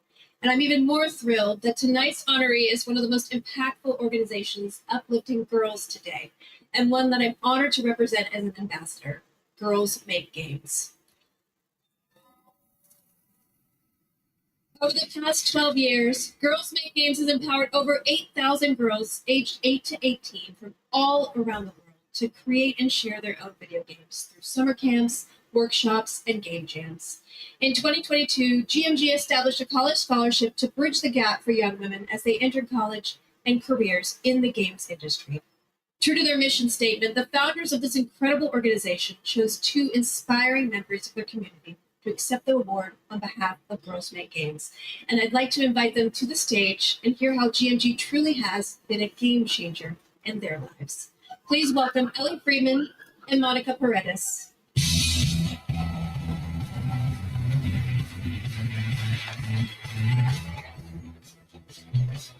And I'm even more thrilled that tonight's honoree is one of the most impactful organizations uplifting girls today, and one that I'm honored to represent as an ambassador. Girls Make Games. Over the past 12 years, Girls Make Games has empowered over 8,000 girls aged 8 to 18 from all around the world to create and share their own video games through summer camps, workshops, and game jams. In 2022, GMG established a college scholarship to bridge the gap for young women as they enter college and careers in the games industry. True to their mission statement, the founders of this incredible organization chose 2 inspiring members of their community to accept the award on behalf of Girls Make Games. And I'd like to invite them to the stage and hear how GMG truly has been a game changer in their lives. Please welcome Ellie Freeman and Monica Paredes.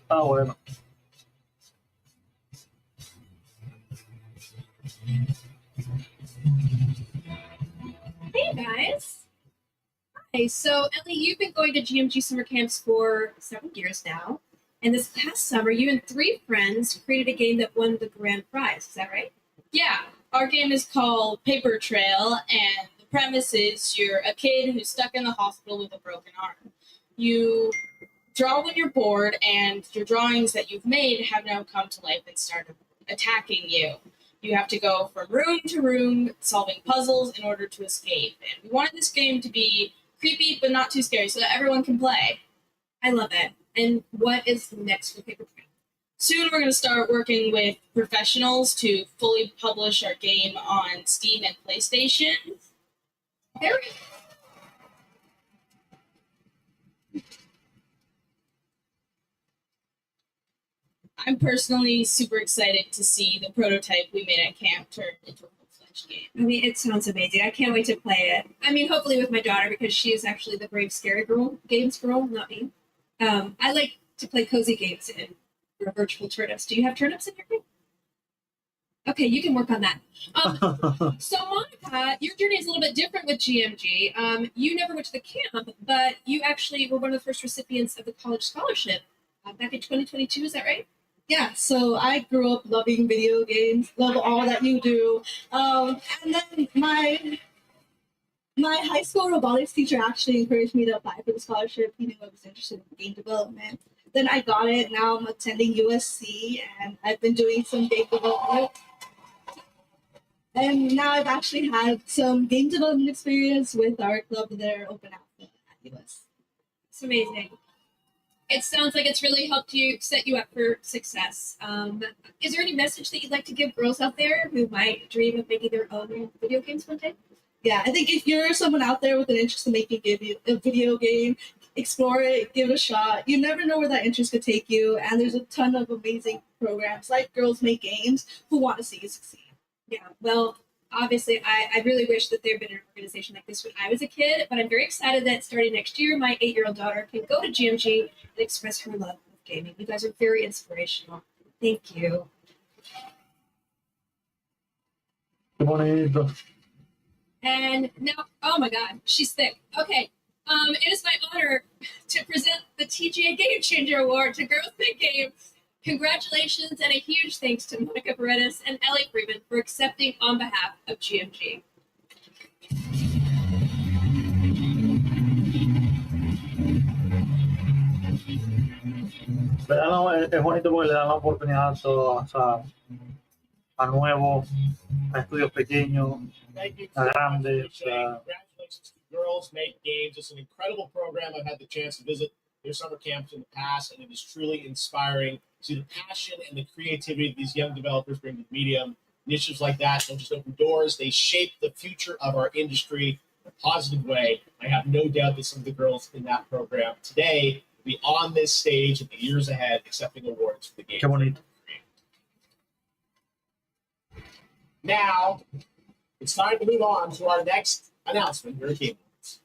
Bueno. Hey guys. Hi, so Ellie, you've been going to GMG summer camps for several years now. And this past summer, you and 3 friends created a game that won the grand prize. Is that right? Yeah, our game is called Paper Trail, and the premise is you're a kid who's stuck in the hospital with a broken arm. You draw when you're bored, and your drawings that you've made have now come to life and started attacking you. You have to go from room to room, solving puzzles in order to escape. And we wanted this game to be creepy, but not too scary, so that everyone can play. I love it. And what is next for Paper Trail? Soon we're going to start working with professionals to fully publish our game on Steam and PlayStation. I'm personally super excited to see the prototype we made at camp turn into a full-fledged game. I mean, it sounds amazing. I can't wait to play it. I mean, hopefully with my daughter, because she is actually the brave, scary games girl, not me. I like to play cozy games in virtual turnips. Do you have turnips in your game? Okay, you can work on that. So Monica, your journey is a little bit different with GMG. You never went to the camp, but you actually were one of the first recipients of the college scholarship back in 2022. Is that right? Yeah, so I grew up loving video games, love all that you do. And then my high school robotics teacher actually encouraged me to apply for the scholarship. He knew I was interested in game development. Then I got it. Now I'm attending USC, and I've been doing some game development. And now I've actually had some game development experience with our club there, Open Alpha at US. It's amazing. It sounds like it's really helped you set you up for success. Is there any message that you'd like to give girls out there who might dream of making their own video games one day? Yeah, I think if you're someone out there with an interest in making a video game, explore it, give it a shot. You never know where that interest could take you, and there's a ton of amazing programs like Girls Make Games who want to see you succeed. Yeah, well, obviously, I really wish that there had been an organization like this when I was a kid, but I'm very excited that starting next year, my 8-year-old daughter can go to GMG and express her love of gaming. You guys are very inspirational. Thank you. Qué bonito. And now, oh my God, she's thick. Okay, it is my honor to present the TGA Game Changer Award to Girls Make Games. Congratulations and a huge thanks to Monica Paredes and Ellie Freeman for accepting on behalf of GMG. Es bonito porque le dan la oportunidad a todos, o sea, a nuevos, a estudios pequeños, a grandes. Congratulations to Girls Make Games. It's an incredible program. I've had the chance to visit their summer camps in the past, and it is truly inspiring to see the passion and the creativity these young developers bring to the medium. Initiatives like that don't just open doors, they shape the future of our industry in a positive way. I have no doubt that some of the girls in that program today will be on this stage in the years ahead accepting awards for the game. Qué bonito. Now, it's time to move on to our next announcement here at Game Awards.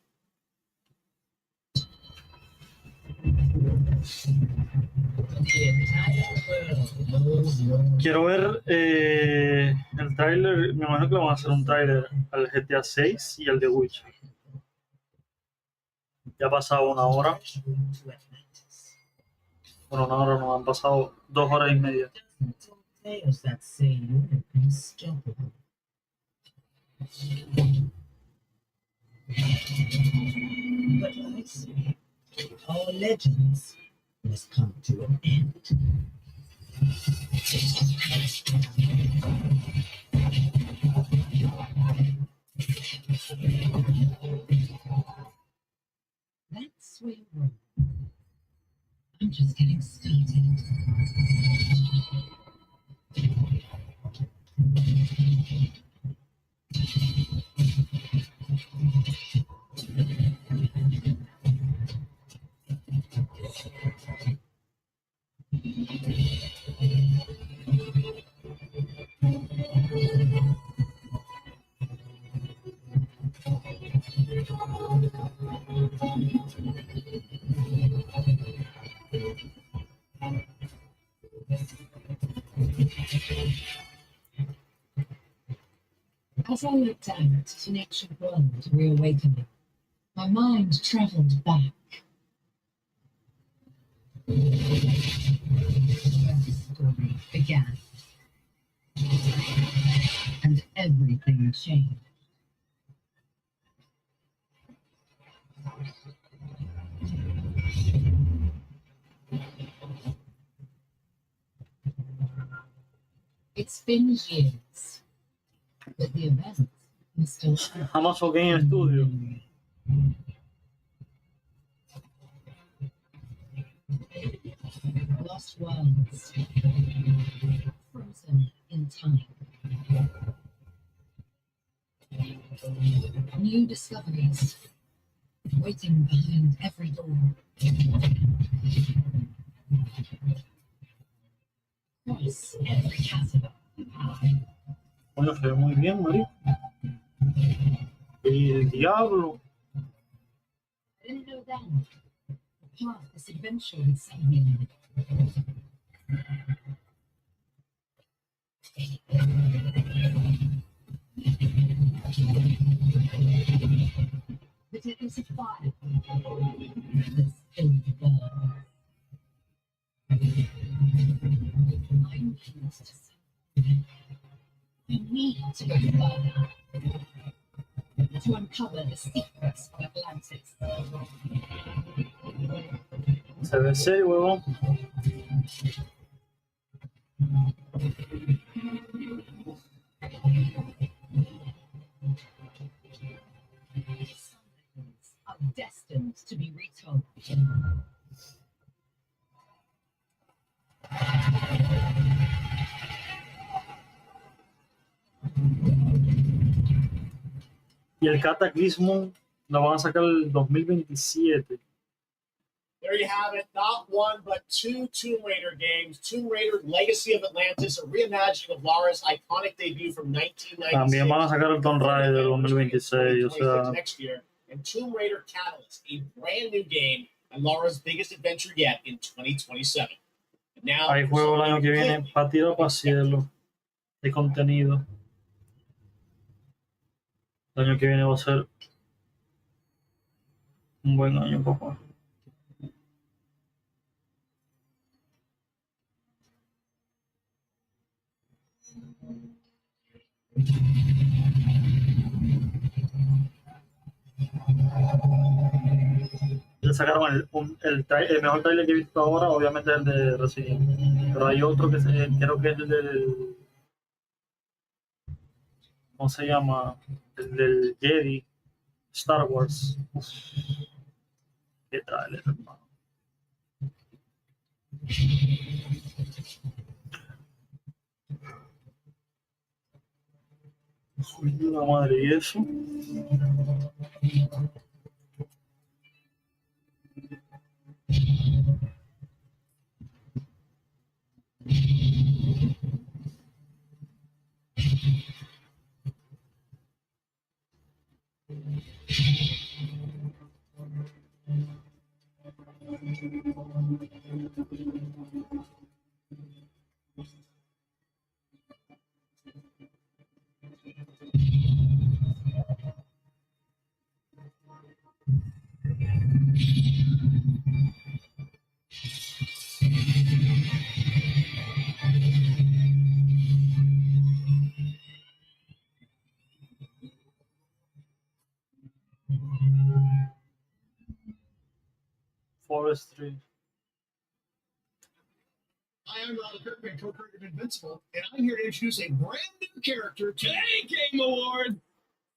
Quiero ver el tráiler, me imagino que le van a hacer un tráiler al GTA 6 y al de Witcher. Ya ha pasado 1 hora. Bueno, una hora no, han pasado 2 horas y media. Tales that say you're unstoppable. But I say, our legends must come to an end. That's where we're wrong. I'm just getting started. As I looked out at an ancient world reawakening, my mind travelled back. The story began, and everything changed. It's been years, but the events are still Jamás toqué en estudio. lost worlds, frozen in time. New discoveries waiting behind every door. Cross every chasm. Bueno, se ve muy bien, María. Y el diablo. I didn't know then the path this adventure would set me on. But it was a fire that still burned. I need to something. I need to go further to uncover the secrets of Atlantis. Se ve serio, huevón. Are destined to be retold. Y el Cataclismo lo van a sacar el 2027. There you have it. Not one, but two Tomb Raider games. Tomb Raider Legacy of Atlantis, a reimagining of Lara's iconic debut from 1996. También van a sacar el Tomb Raider 2026, o sea... Next year, and Tomb Raider Catalyst, a brand new game and Lara's biggest adventure yet in 2027. Now, hay juegos el año que viene para tirar para cielo de contenido. El año que viene va a ser un buen año, papá. Le sacaron el mejor trailer que he visto ahora, obviamente es el de Resident Evil, pero hay otro que creo que es el del, ¿cómo se llama? El del Jedi, Star Wars. Uf, qué trailer, hermano. Uy, la madre, ¿y eso? Hi, I'm Ronald Kirkman, co-creator of Invincible, and I'm here to introduce a brand new character to Hey, Game Award!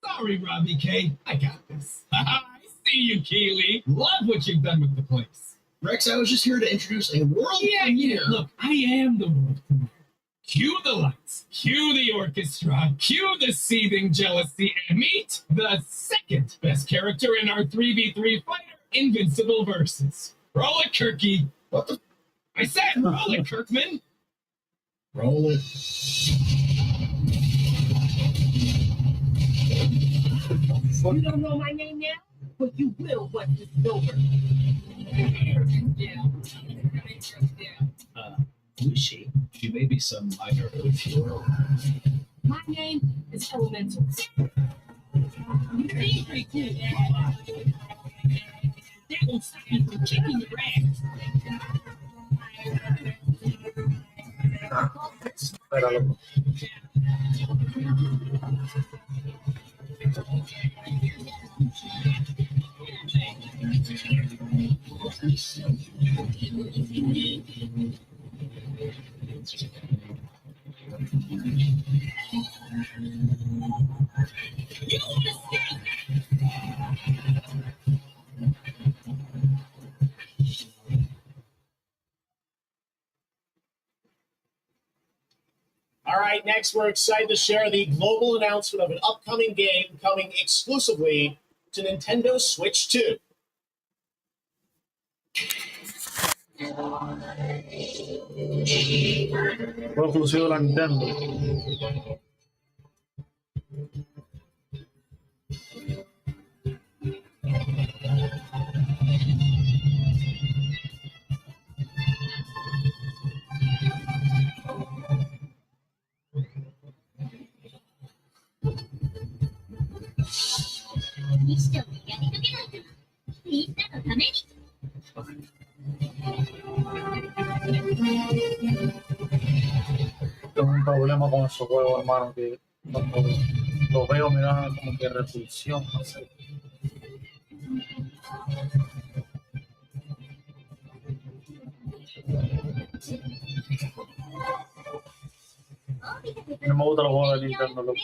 Sorry, Robbie K. I got this. I see you, Keely. Love what you've done with the place. Rex. I was just here to introduce a world premiere. Look, I am the world premiere. Cue the lights, cue the orchestra, cue the seething jealousy, and meet the second best character in our 3v3 fighter Invincible versus. Roll it, Kirky. What the? I said roll it, Kirkman. Roll it. You don't know my name now, but you will once it's over. Who is she? She may be some minor hero. My name is Elemental. You seem pretty cool. That won't stop you from kicking your ass. Espéralo. All right, next we're excited to share the global announcement of an upcoming game coming exclusively to Nintendo Switch 2. Fue exclusivo de la Nintendo. Tengo un problema con esos juegos, hermano, que cuando los veo me dan como que repulsión, no sé. No me gustan los juegos de Nintendo, loco.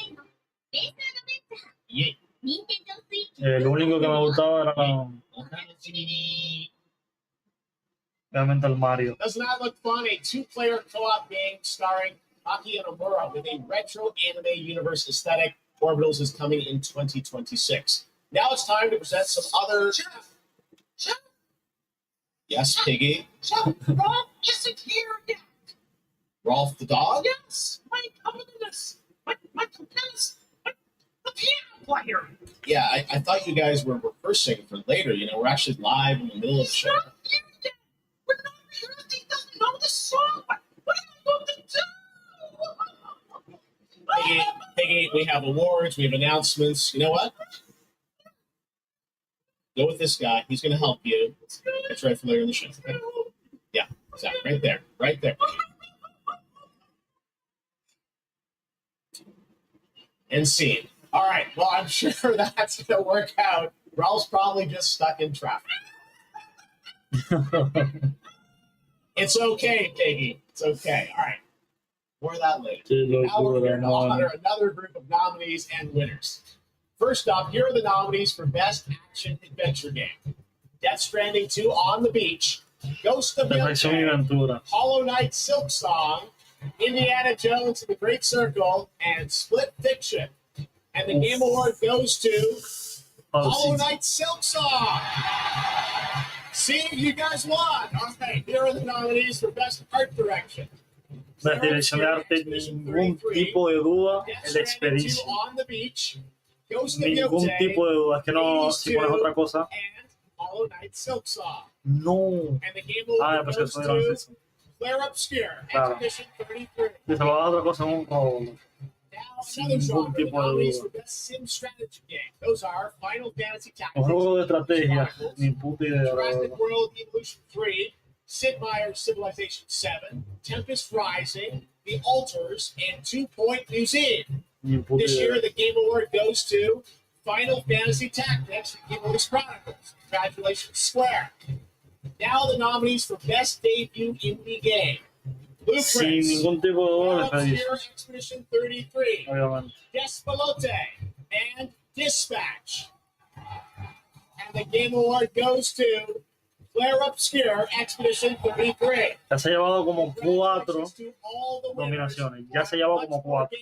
El único que me gustaba era obviamente el Mario. Doesn't that look fun? A two-player co-op game starring Aki and Omura with a retro anime universe aesthetic. Orbitals is coming in 2026. Now it's time to present some other... Yes, Piggy? Rolf isn't here yet. Rolf the dog? Yes, my accompanist, my companion, the piano player. Yeah, I thought you guys were rehearsing for later. You know, we're actually live in the middle of the show. Not here yet. We're not rehearsing. He doesn't know the song. What are you going to do? Piggy, we have awards, we have announcements. You know what? Go with this guy. He's going to help you. It's right from later in the show. Okay? Yeah, exactly. Right there. Right there. And scene. All right. Well, I'm sure that's going to work out. Ralph's probably just stuck in traffic. It's okay, Piggy. It's okay. All right. More of that later. Now we're here to honor another group of nominees and winners. First up, here are the nominees for Best Action Adventure Game. Death Stranding 2 On the Beach, Ghost of Yellowstone, Hollow Knight Silk Song, Indiana Jones and the Great Circle, and Split Fiction. And the Game Award goes to Hollow Knight Silk Song. See, you guys won. All right, here are the nominees for Best Art Direction. La dirección de arte, ningún tipo de duda, el expedition. Ningún tipo de duda, es que no, si pones otra cosa. No. Ah, pues eso era eso. Claro. Si se lo das otra cosa, es un robo. Sin ningún tipo de duda. Un juego de estrategia, ni puta idea. Sid Meier's Civilization 7, Tempest Rising, The Altars, and 2 Point Museum. This year, the Game Award goes to Final Fantasy Tactics and Guild Chronicles. Congratulations, Square. Now the nominees for Best Debut Indie Game. sin ningún tipo de gol expedición. Expedition 33. Obviamente. Despelote and Dispatch. And the game award goes to Flare Obscure Expedition 33. Ya se ha llevado como 4 nominaciones. Ya se llevó como 4.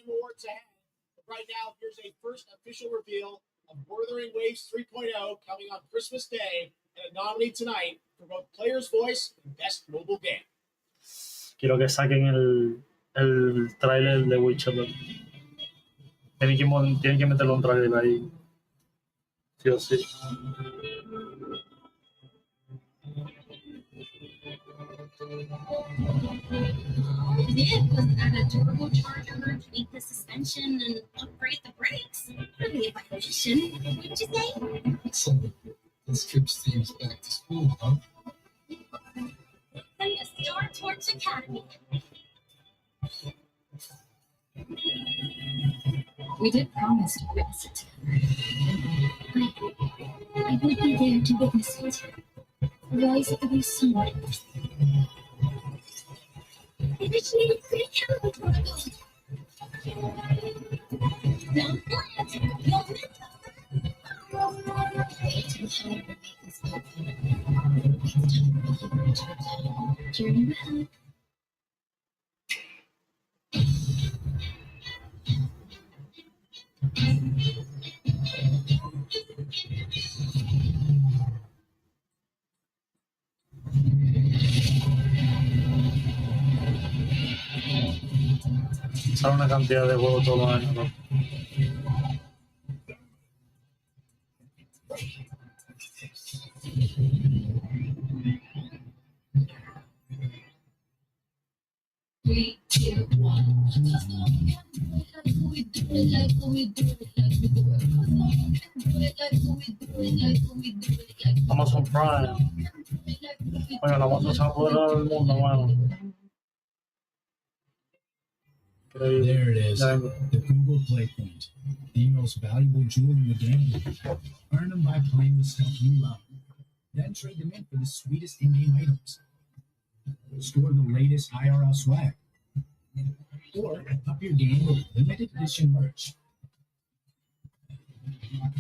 Right now, here's a first official reveal of Wuthering Waves 3.0 coming on Christmas Day, and a nominee tonight for both Player's Voice and Best Mobile Game. Quiero que saquen el trailer de Witcher. Tienen que meterle un trailer ahí. Sí o sí. All it did was add a turbocharger, tweak the suspension, and upgrade the brakes. Really a violation, wouldn't you say? So, this trip seems back to school, huh? And a Star Torch Academy. We did promise to witness it. I would be there to witness it. Rise every summer. I bet you need a pretty camera protocol. No plant, no mental. Wait till how we make this happen. It's time for you to return. Journey back. Sale una cantidad de juegos todos los años, ¿no? Three, two, one. Amazon Prime. Bueno, la Amazon se va a apoderar del mundo, mano. There it is, the Google Play Point, the most valuable jewel in the game. Earn them by playing the stuff you love. Then trade them in for the sweetest in-game items. Score the latest IRL swag. Or up your game with limited edition merch.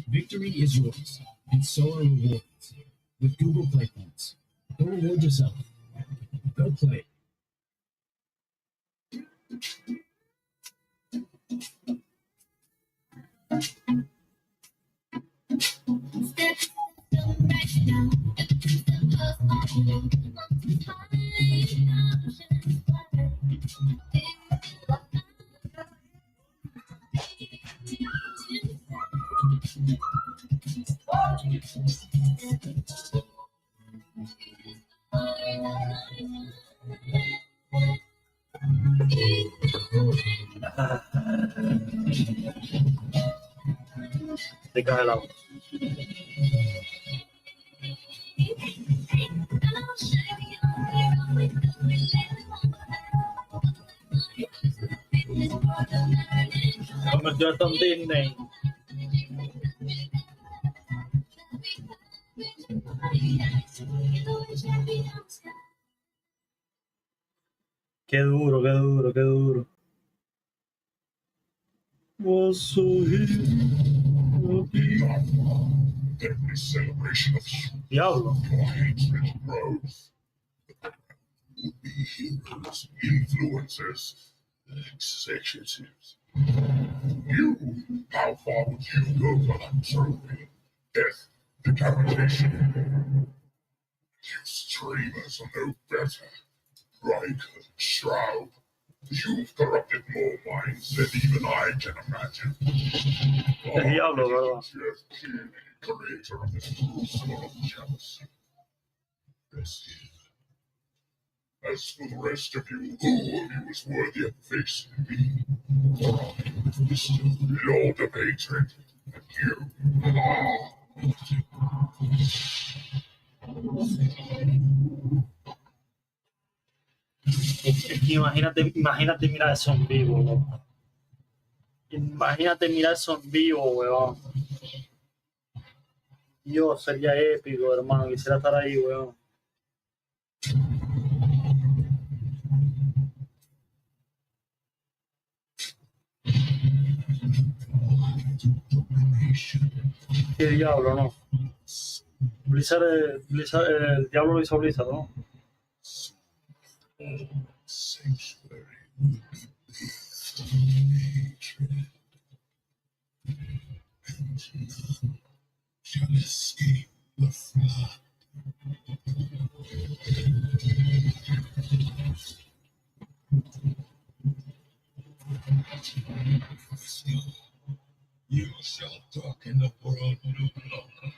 Victory is yours, and so are rewards. With Google Play Points, go reward yourself. Go play. Te cae el agua. Convirtió esto en Disney. Qué duro, qué duro, qué duro. Was so Every celebration of Diablo. your hatred grows. Would be heroes, influencers, executives. You, how far would you go for that trophy? Death, decapitation. You streamers are no better. Riker, Shroud. You've corrupted more minds than even I can imagine. El diablo, ¿verdad? Just clearly creator of this crucible of jealousy. This is. As for the rest of you, who of you is worthy of facing me? For I, Mr. Lord of Hatred, and you Imagínate mirar eso en vivo, loco. Imagínate mirar eso en vivo, weón. Dios, sería épico, hermano. Quisiera estar ahí, weón. Diablo, ¿no? Blizzard, el Diablo lo hizo Blizzard, ¿no? Sanctuary and none shall escape the flood. You shall talk in the world no longer.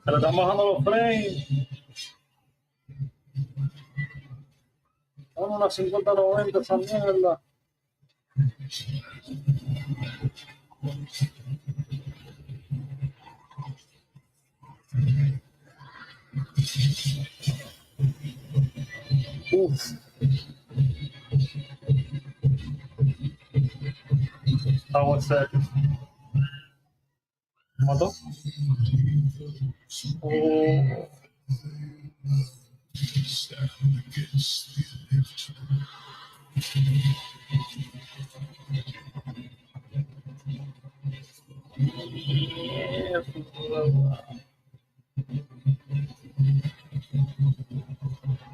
Se le están bajando los frames. Son unas 50-90 esa mierda. Uf. How was that? ¿Mató? Oh. Stand against the inevitable.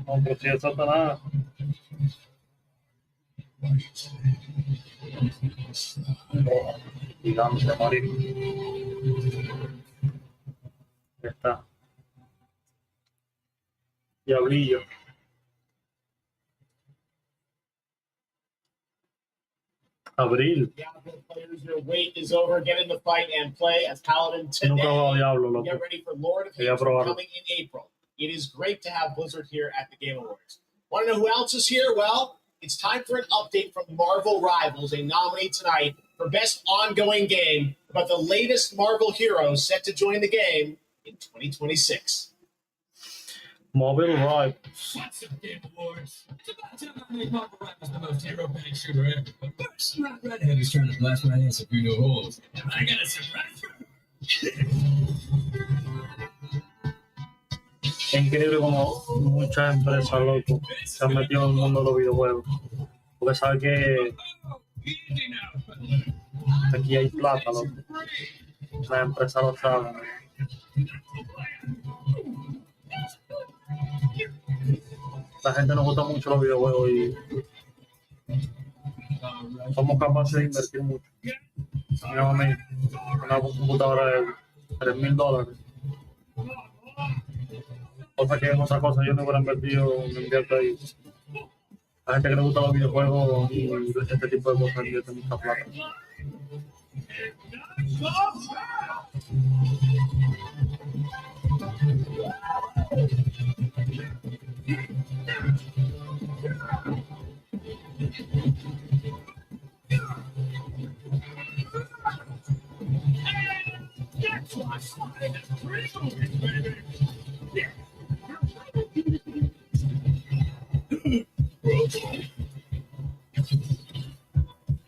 No, pero si es Satanás. Gigante, morir. Ya está. Diablillo. Abril. Players, your wait is over. Get in the fight and play as Paladin today. Nunca he jugado Diablo, loco. Get ready for Lord of Hades coming in April. It is great to have Blizzard here at the Game Awards. Want to know who else is here? Well, it's time for an update from Marvel Rivals, a nominee tonight for Best Ongoing Game about the latest Marvel heroes set to join the game in 2026. Marvel Rivals. What's up, Game Awards? It's about time I made Marvel Rivals the most hero-packed shooter ever. But first, Rat Redhead is trying to blast my ass through no holes. And I got a surprise for him. Es increíble como muchas empresas, loco, se han metido en el mundo de los videojuegos. Porque saben que aquí hay plata, loco. Las empresas lo saben. La gente nos gusta mucho los videojuegos y somos capaces de invertir mucho. Mira, mami, una computadora de $3,000. Cosa que en otra cosa yo no hubiera invertido, me invierto ahí. La gente que le gusta los videojuegos y este tipo de cosas invierte mucha plata.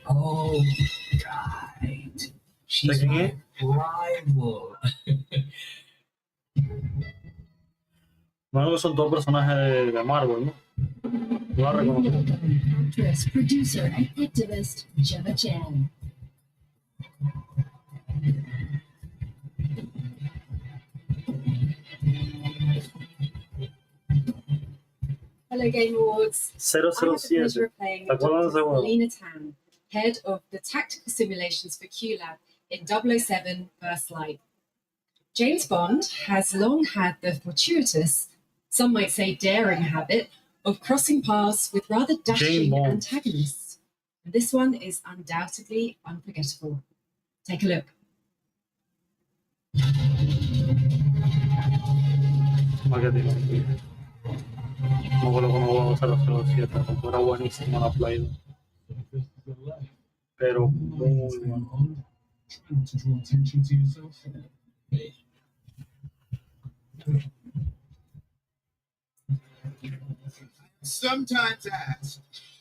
Oh, right. She's my rival. Bueno, son dos personajes de Marvel, ¿no? No la reconozco. Actress, producer, and activist Gemma Chan. Hello, Game Awards. 007. ¿Te acuerdas de ese juego? Lena Tan, head of the tactical simulations for QLab in 007 First Light. James Bond has long had the fortuitous, some might say daring habit of crossing paths with rather dashing antagonists. And this one is undoubtedly unforgettable. Take a look. No vuelvo con un juego 007, porque era buenísimo la Play. Pero muy bueno. Sometimes ask,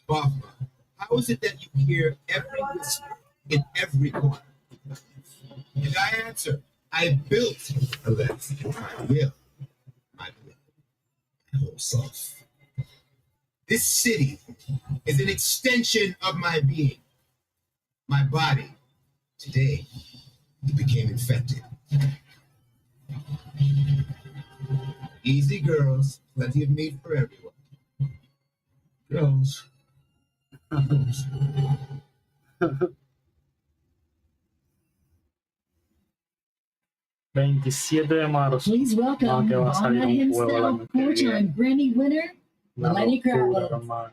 Bachman, how is it that you hear every whisper in every corner? And I answer, I built a list. I will. My whole self. This city is an extension of my being, my body. Today, it became infected. Easy, girls. Plenty of meat for everyone. Girls. 27 de marzo. Please welcome Que va a salir Buena un juego el himself, año que four-time viene. Grammy winner, Una Lenny locura, Kravitz. hermano.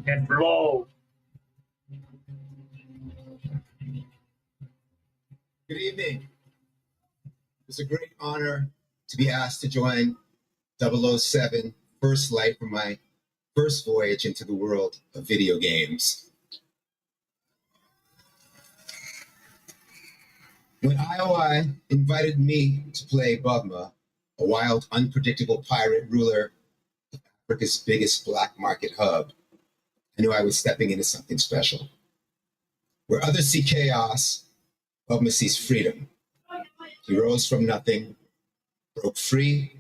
¡Qué flow! Good evening. It's a great honor to be asked to join 007 First Light for my first voyage into the world of video games. When IOI invited me to play Bugma, a wild, unpredictable pirate ruler of Africa's biggest black market hub, I knew I was stepping into something special. Where others see chaos, Bugma sees freedom. He rose from nothing, broke free,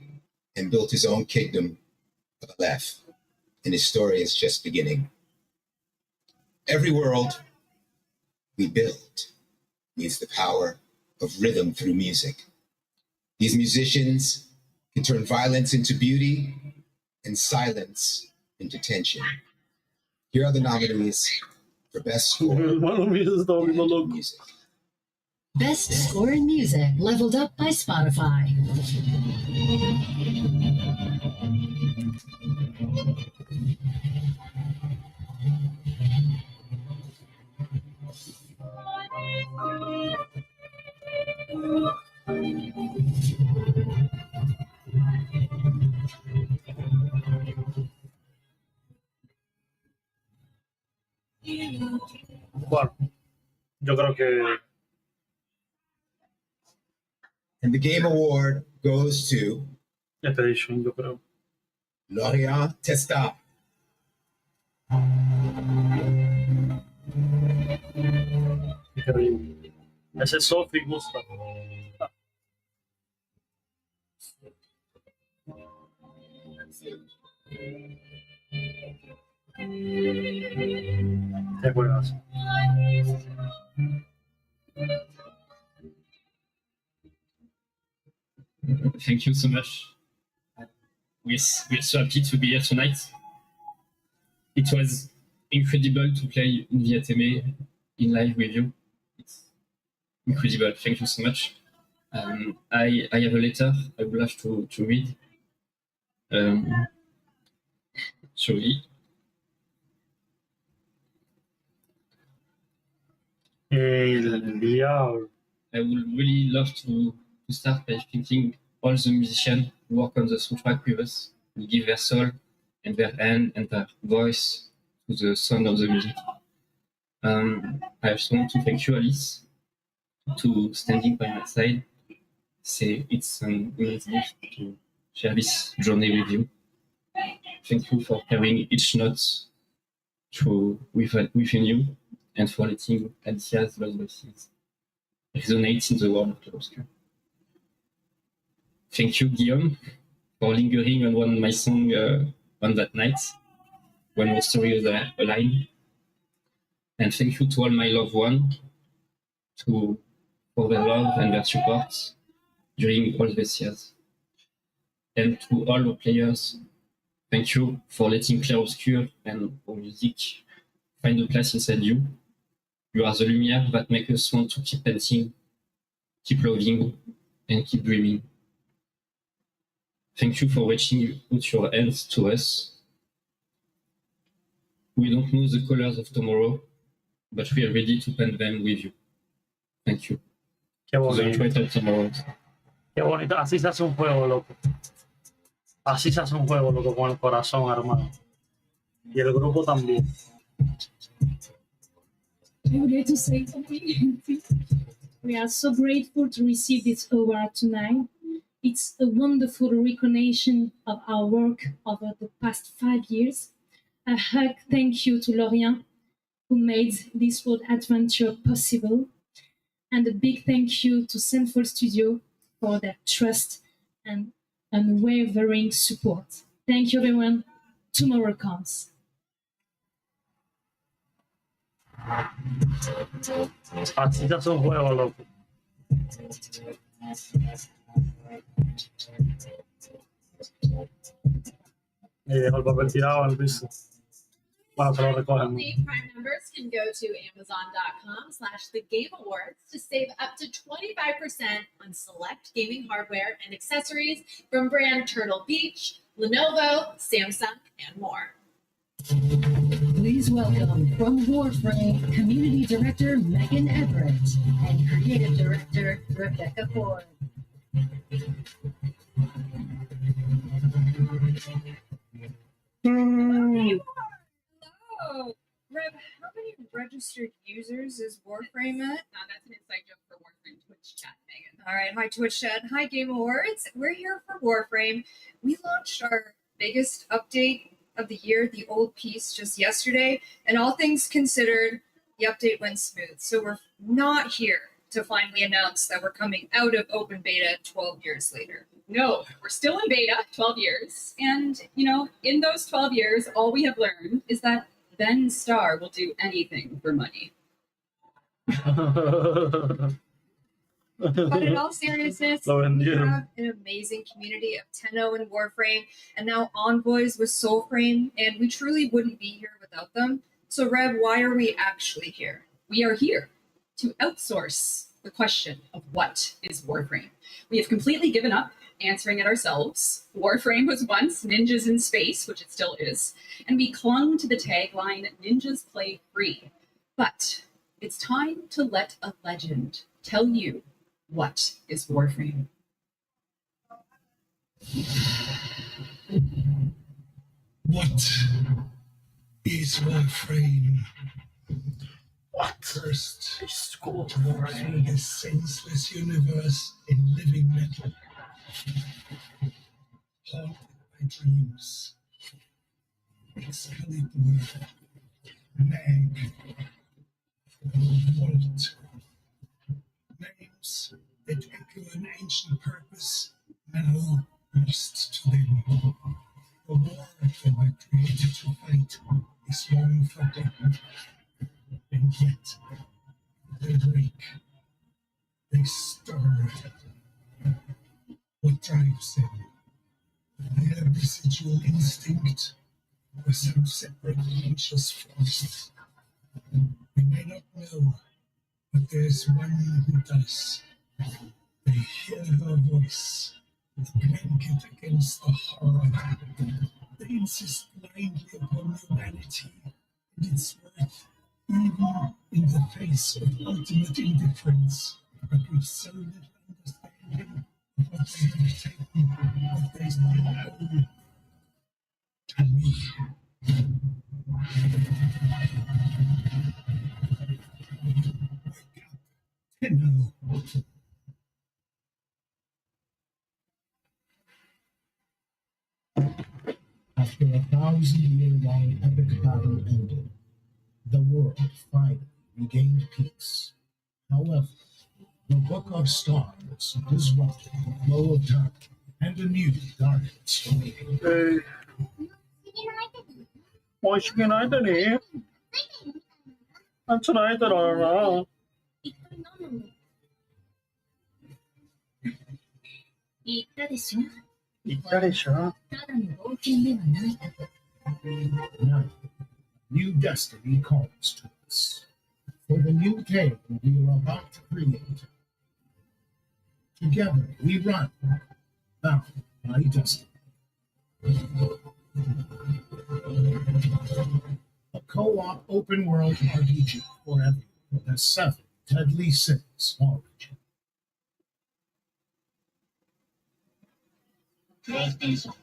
and built his own kingdom of Aleph. And his story is just beginning. Every world we build needs the power of rhythm through music. These musicians can turn violence into beauty and silence into tension. Here are the nominees for Best Score in Music. Best score in music, leveled up by Spotify. Bueno, yo creo que And the Game Award goes to Expedition, yo creo. Laureat Testa. Increíble. Ese Sophie gusta. Qué juegas. Thank you so much. We're so happy to be here tonight. It was incredible to play in Vietnam in live with you. It's incredible. Thank you so much. I have a letter I would love to read. Sorry. El diablo. I would really love to start by thanking all the musicians who work on the soundtrack with us, who give their soul and their hand and their voice to the sound of the music. I also want to thank you, Alice, to standing by my side. It's an immense gift to share this journey with you. Thank you for carrying each note within you and for letting Alicia's lost voices resonate in the world of Clarobscure. Thank you, Guillaume, for lingering on my song on that night when our stories are aligned. And thank you to all my loved ones for their love and their support during all these years. And to all the players, thank you for letting Clarobscure and our music find a place inside you. You are the lumière that makes us want to keep painting, keep loving, and keep dreaming. Thank you for reaching out your hands to us. We don't know the colors of tomorrow, but we are ready to paint them with you. Thank you. Qué To the bonito. greater tomorrow. Qué bonito. Así se hace un juego, loco. Así se hace un juego, loco, con el corazón, hermano. Y el grupo también. I would like to say something. We are so grateful to receive this award tonight. It's a wonderful recognition of our work over the past 5 years. A hug thank you to Lorient, who made this world adventure possible. And a big thank you to Sinful Studio for their trust and unwavering support. Thank you, everyone. Tomorrow comes. Así ya son juegos, loco. Y dejo el papel tirado al piso. Bueno, se lo recogen. Only Prime members can go to Amazon.com/thegameawards to save up to 25% on select gaming hardware and accessories from brand Turtle Beach, Lenovo, Samsung, and more. Please welcome from Warframe, Community Director Megan Everett and Creative Director Rebecca Ford. Oh, Reb, how many registered users is Warframe at? That's an inside joke for Warframe Twitch chat, Megan. All right, hi Twitch chat, hi Game Awards. We're here for Warframe. We launched our biggest update of the year, the old piece, just yesterday, and all things considered, the update went smooth. So we're not here to finally announce that we're coming out of open beta 12 years later. No, we're still in beta, 12 years. And, you know, in those 12 years, all we have learned is that Ben Starr will do anything for money. But in all seriousness, Lo we vendieron. have an amazing community of Tenno and Warframe, and now Envoys with Soulframe, and we truly wouldn't be here without them. So, Reb, why are we actually here? We are here to outsource the question of what is Warframe. We have completely given up answering it ourselves. Warframe was once ninjas in space, which it still is, and we clung to the tagline, ninjas play free. But it's time to let a legend tell you what is Warframe. What is Warframe? What? First, it's called Warframe, a senseless universe in living metal. Haunted by dreams. Excalibur, Mag, Volt. Names that echo an ancient purpose, now lost to them. The war they were created to fight is long forgotten, and yet they break, they stir. What drives them? Their residual instinct or some separate conscious force? We may not know, but there's one who does. They hear her voice, the blanket against the horror. They insist blindly upon humanity and its worth, even in the face of ultimate indifference. But with so little understanding of what they have taken, what they still owe to me. No. After 1,000-year-long epic battle ended, the world finally regained peace. However, the Book of Stars disrupted the flow of time, and a new darkness awaited. Hey. What's United here? I'm tonight that all around. 言ったでしょ。言ったでしょ。ただの冒険ではない。 Now, new destiny calls to us. For the new tale we are about to create. Together we run, bound by destiny. A co-op open-world RPG for everyone with a 7 deadly sins origin. PlayStation.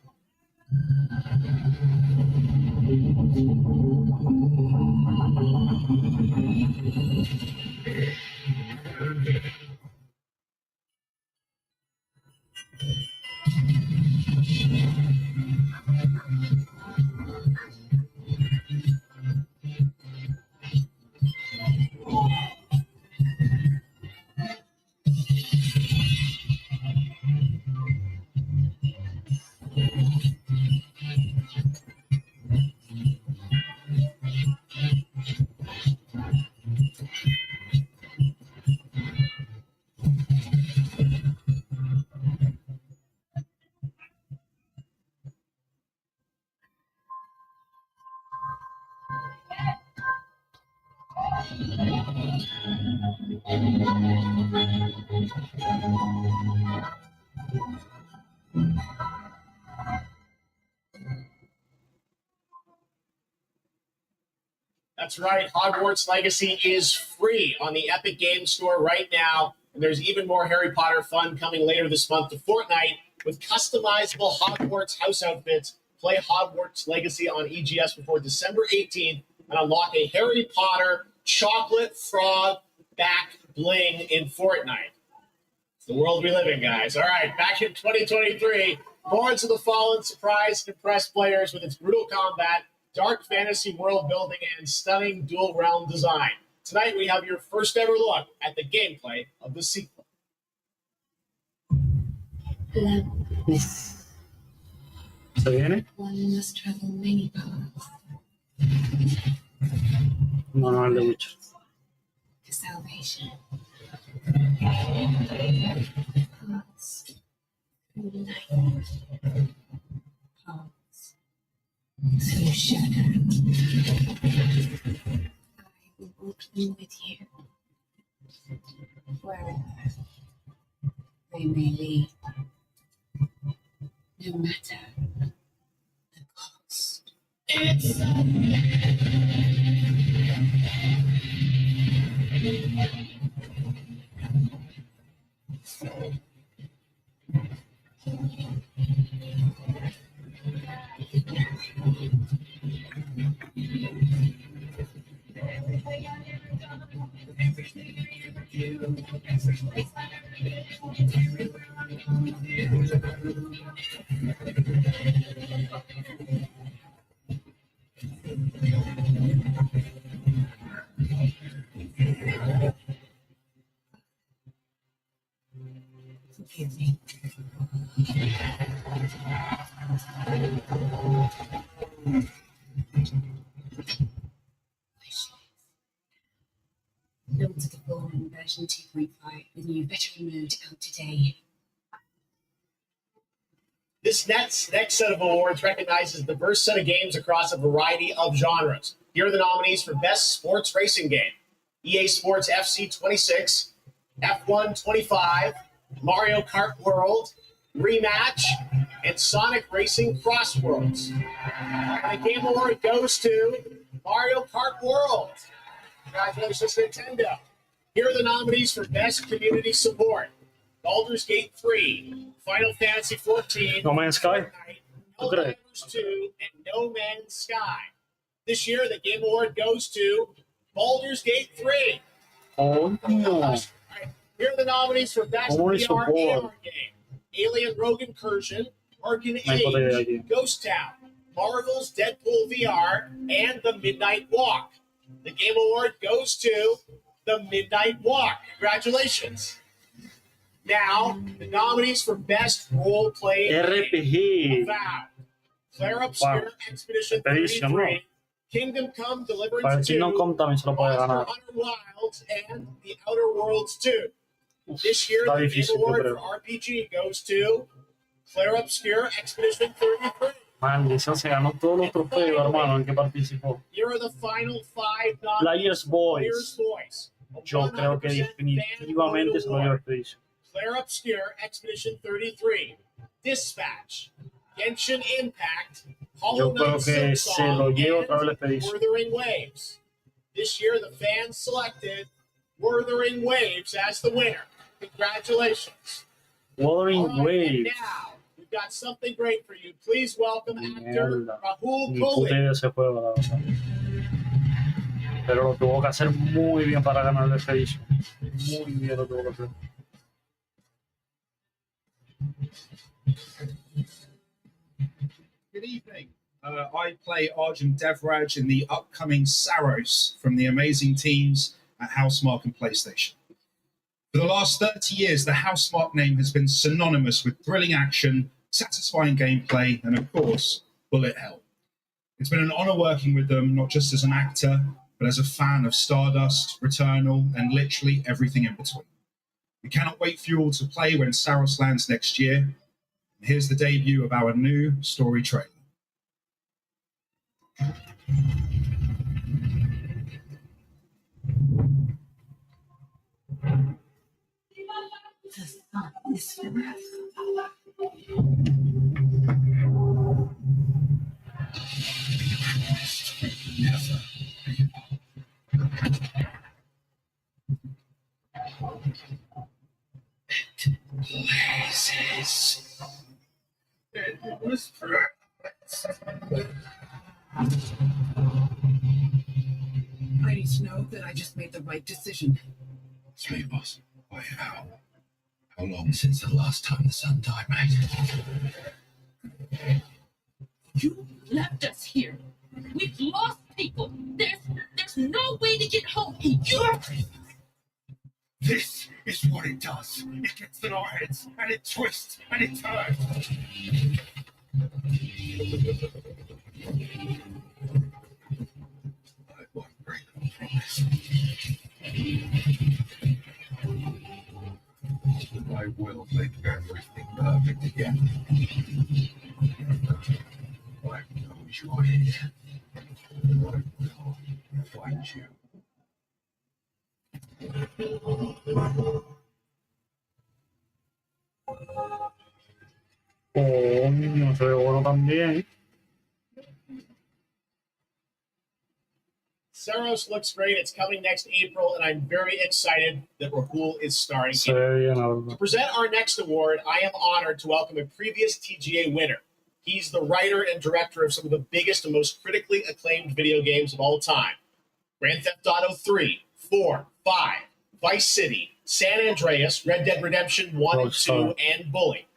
That's right. Hogwarts Legacy is free on the Epic Games Store right now. And there's even more Harry Potter fun coming later this month to Fortnite with customizable Hogwarts house outfits. Play Hogwarts Legacy on EGS before December 18th and unlock a Harry Potter chocolate frog back bling in Fortnite. It's the world we live in, guys. All right, back in 2023, Lords of the Fallen surprised and impressed players with its brutal combat, dark fantasy world building, and stunning dual realm design. Tonight we have your first ever look at the gameplay of the sequel. ¿Se viene? One must travel many paths No, no, el de Witcher. to salvation. Paths through light, paths through shadow. I will walk them with you, wherever they may lead, no matter the cost. It's forgive me. Lords of the Fallen version 2.5 with new veteran mode out today. This next set of awards recognizes a diverse set of games across a variety of genres. Here are the nominees for Best Sports Racing Game: EA Sports FC 26, F1 25, Mario Kart World, Rematch, and Sonic Racing Cross Worlds. And the Game Award goes to Mario Kart World. Congratulations, Nintendo. Here are the nominees for Best Community Support: Baldur's Gate 3, Final Fantasy 14, No Man's Sky. Helldivers 2, and No Man's Sky. This year, the Game Award goes to Baldur's Gate 3. Oh, no. Here are the nominees for Best ¿Cómo lo VR hizo Bob? AR Game: Alien Rogue Incursion, Arcane No hay botella Age, aquí. Ghost Town, Marvel's Deadpool VR, and The Midnight Walk. The Game Award goes to The Midnight Walk. Congratulations. Now, the nominees for Best Role-Playing Game: RPG. Avowed, Flare Up Wow. Sphere Expedition Expedition, 33, ¿no? Kingdom Come Para Deliverance el 2, Kingdom también se lo puede Monster ganar. Hunter Wilds, and The Outer Worlds 2. This year, Está the Game difícil, yo Award creo. for RPG goes to Flare Up Sphere Expedition 33. Maldición, se ganó todos los trofeos, hermano, en que participó. Here are the final 5 Players' nominees. Voice. Players' Voice. A Yo creo que 100% definitivamente se lo lleva Expedition. Flare Up Sphere Expedition 33, Dispatch, Genshin Impact, Hollow Yo creo Knight que Silk se lo Song, lleva otra vez la and Expedition. Wuthering Waves. This year, the fans selected Wuthering Waves as the winner. Congratulations. Wuthering All right, and Waves. now, we've got something great for you. Please welcome actor Mierda. Rahul Ni puta Kohli. idea de ese juego, la verdad. Pero lo tuvo que hacer muy bien para ganar la Expedition. Muy bien lo tuvo que hacer. Good evening. I play Arjun Devraj in the upcoming Saros from the amazing teams at Housemarque and PlayStation. For the last 30 years, the Housemarque name has been synonymous with thrilling action, satisfying gameplay, and of course, bullet hell. It's been an honor working with them, not just as an actor, but as a fan of Stardust, Returnal, and literally everything in between. We cannot wait for you all to play when Saros lands next year. And here's the debut of our new story trailer. The sun is forever. Never. Places. It was I need to know that I just made the right decision. Three of us. Wait, how long since the last time the sun died, mate? You left us here. We've lost people. There's no way to get home. And you're... This is what it does. It gets in our heads, and it twists, and it turns. I won't break a promise. I will make everything perfect again. I know you're here. I will find you. Coño, se ve bueno también. Saros looks great. It's coming next April, and I'm very excited that Rahul is starring Se in ve it. bien, la verdad. To present our next award, I am honored to welcome a previous TGA winner. He's the writer and director of some of the biggest and most critically acclaimed video games of all time. Grand Theft Auto 3, 4, 5, Vice City, San Andreas, Red Dead Redemption 1 and 2, and Bully.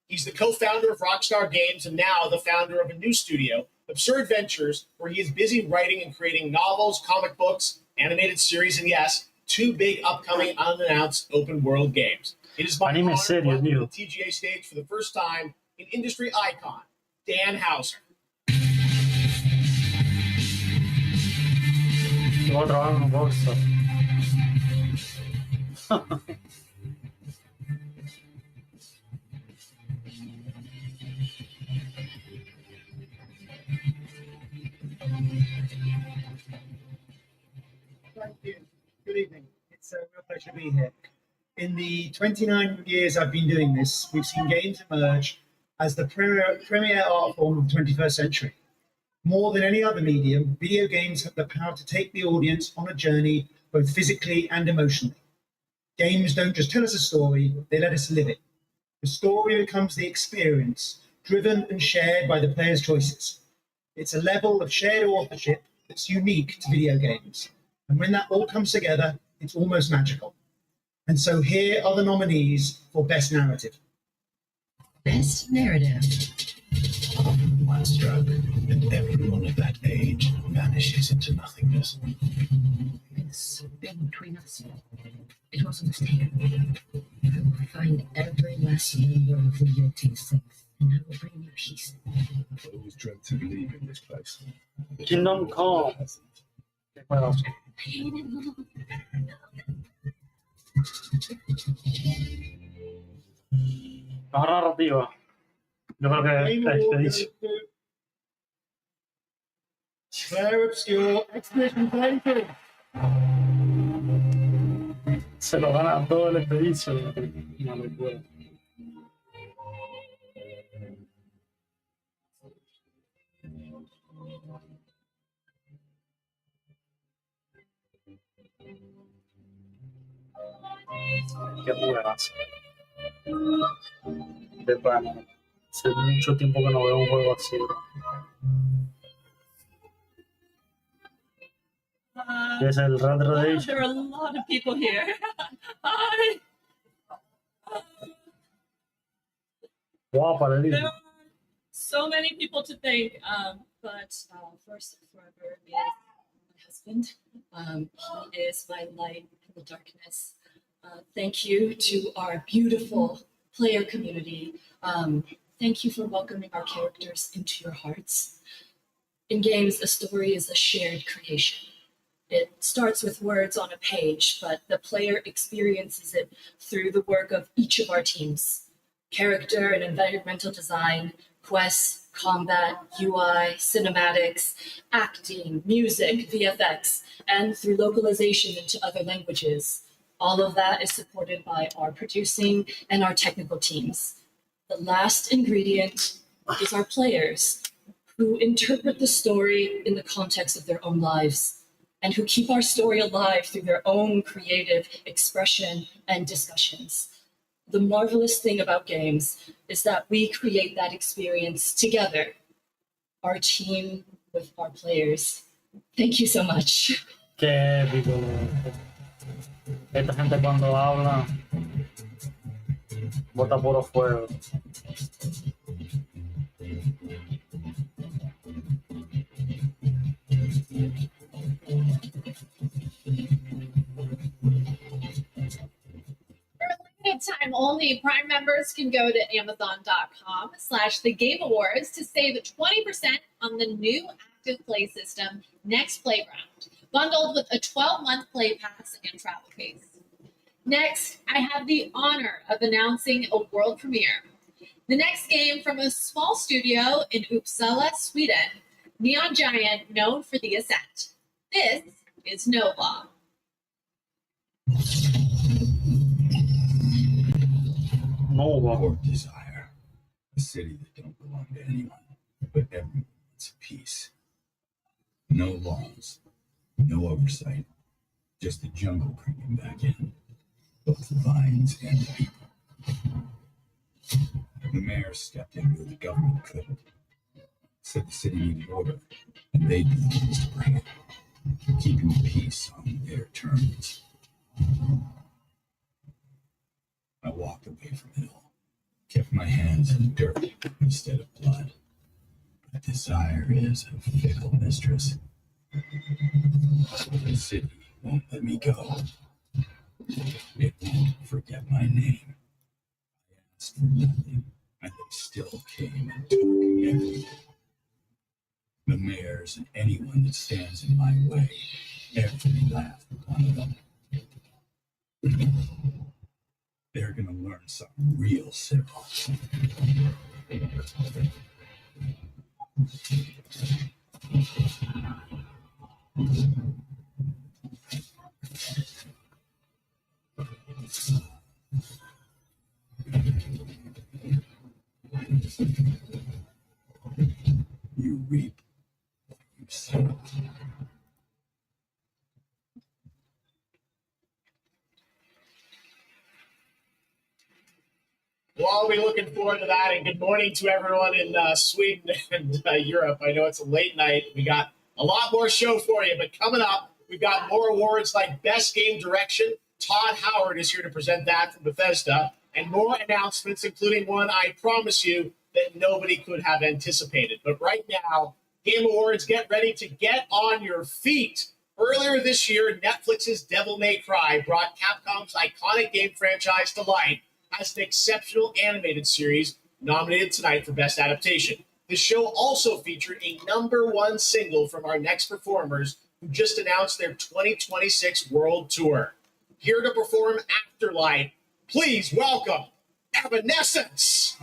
He's the co-founder of Rockstar Games and now the founder of a new studio, Absurd Ventures, where he is busy writing and creating novels, comic books, animated series, and yes, 2 big upcoming unannounced open world games. It is my honor to welcome to the TGA stage for the first time an industry icon, Dan Houser. Luego trabajo en bolsa. Thank you. Good evening. It's a real pleasure to be here. In the 29 years I've been doing this, we've seen games emerge as the premier art form of the 21st century. More than any other medium, video games have the power to take the audience on a journey, both physically and emotionally. Games don't just tell us a story, they let us live it. The story becomes the experience, driven and shared by the player's choices. It's a level of shared authorship that's unique to video games. And when that all comes together, it's almost magical. And so here are the nominees for Best Narrative. Best Narrative. One stroke, and everyone of that age vanishes into nothingness. It's been between us. It was a mistake. I will find every last member of the Yeti safe, and I will bring you peace. I always dreamt of leaving this place. Kingdom Come. ¿Qué juegos? Mejor narrativa. Yo creo que Expedition. Claire Obscure, Expedition 32. Se lo gana todo el Expedition. No lo puedo. Qué buenas. De pana. Hace mucho tiempo que no veo un juego así. Es el Red Redemption. There are a lot of people here. Hi. Guapa, le digo. There are so many people to thank, but first and forever is my husband. He is my light in the darkness. Thank you to our beautiful player community. Thank you for welcoming our characters into your hearts. In games, a story is a shared creation. It starts with words on a page, but the player experiences it through the work of each of our teams. Character and environmental design, quests, combat, UI, cinematics, acting, music, VFX, and through localization into other languages. All of that is supported by our producing and our technical teams. The last ingredient is our players, who interpret the story in the context of their own lives and who keep our story alive through their own creative expression and discussions. The marvelous thing about games is that we create that experience together, our team with our players. Thank you so much. Qué épico. Esta gente cuando habla bota puro fuego. Time only, Prime members can go to Amazon.com/The Game Awards to save 20% on the new active play system, Next Playground, bundled with a 12-month play pass and travel case. Next, I have the honor of announcing a world premiere. The next game from a small studio in Uppsala, Sweden, Neon Giant known for The Ascent. This is Nova. Or desire. A city that don't belong to anyone, but everyone wants peace. No laws, no oversight, just the jungle creeping back in, both the vines and the people. The mayor stepped in where the government couldn't. Said the city needed order, and they'd be the ones to bring it, keeping the peace on their terms. I walked away from it all, kept my hands in dirt instead of blood. But desire is a fickle mistress. The city won't let me go. It won't forget my name. I asked for nothing, and they still came and took everything. The mayors and anyone that stands in my way, every last one of them. They're gonna learn something real civil. You reap what you sow. We'll all be looking forward to that. And good morning to everyone in Sweden and Europe. I know it's a late night. We got a lot more show for you, but coming up, we've got more awards like Best Game Direction. Todd Howard is here to present that from Bethesda, and more announcements, including one I promise you that nobody could have anticipated. But right now, Game Awards, get ready to get on your feet. Earlier this year, Netflix's Devil May Cry brought Capcom's iconic game franchise to life as an exceptional animated series nominated tonight for Best Adaptation. The show also featured a #1 single from our next performers who just announced their 2026 world tour. Here to perform Afterlife, please welcome Evanescence.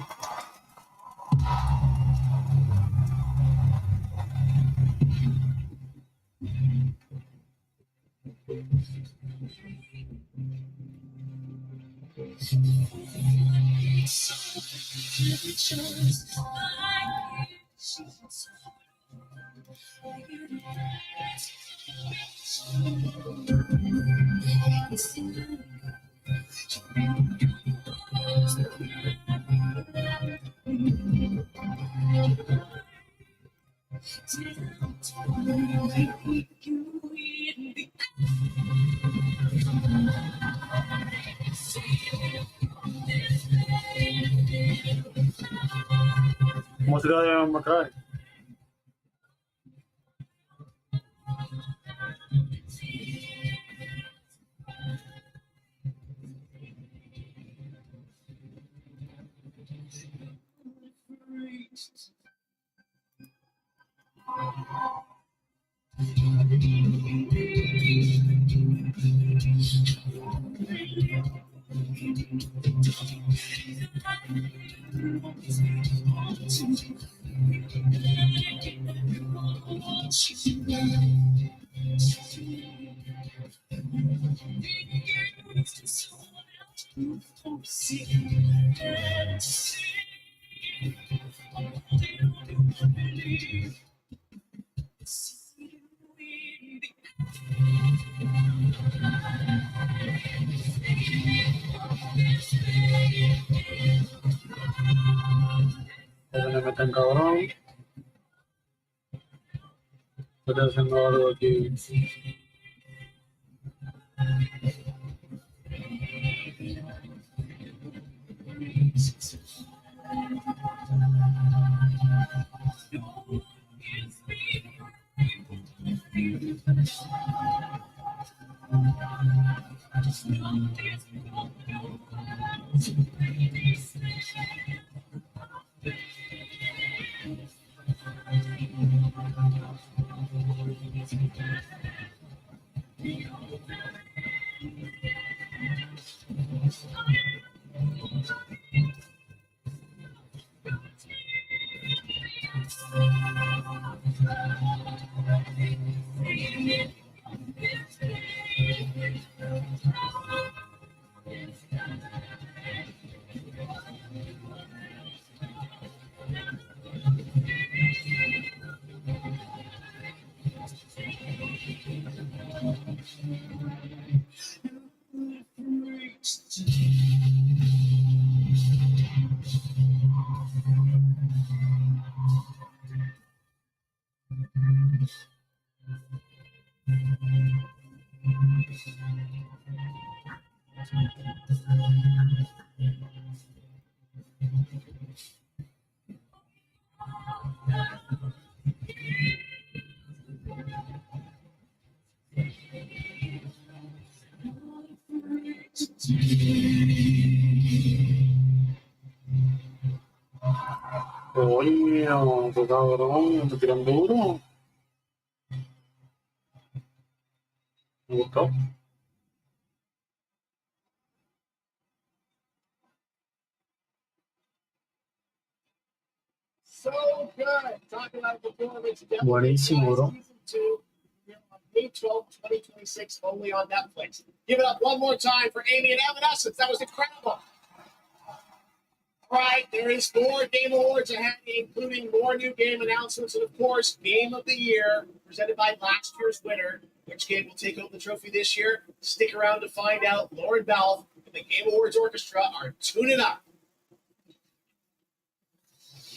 Música de McCray. Me meten cabrón. Estoy haciendo algo aquí. Coño, qué cabrón, me tiran duro. Me gustó. So good. Talking about performance. Buenísimo, bro. Season 2, May 12th, 2026, only on Netflix. Give it up one more time for Amy and Evanescence. That was incredible. All right, there is more Game Awards ahead, including more new game announcements and, of course, Game of the Year, presented by last year's winner. Which game will take home the trophy this year? Stick around to find out. Lauren Bell and the Game Awards Orchestra are tuning up.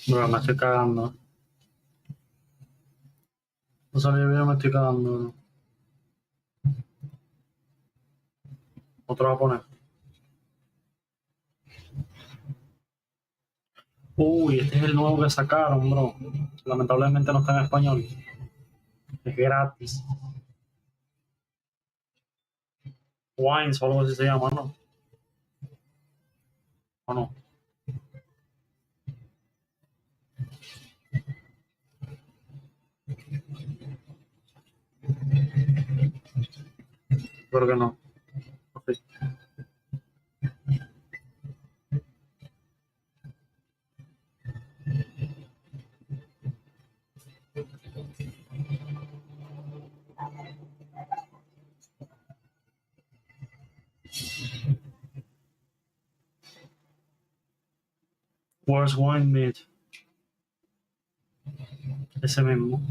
Bro, me estoy cagando. No salió bien, me estoy cagando. Otro japonés. Uy, este es el nuevo que sacaron, bro. Lamentablemente no está en español. Es gratis. Wines o algo así se llama, ¿no? ¿O no? Creo que no. Okay. Worst Wine Meat. Ese mismo.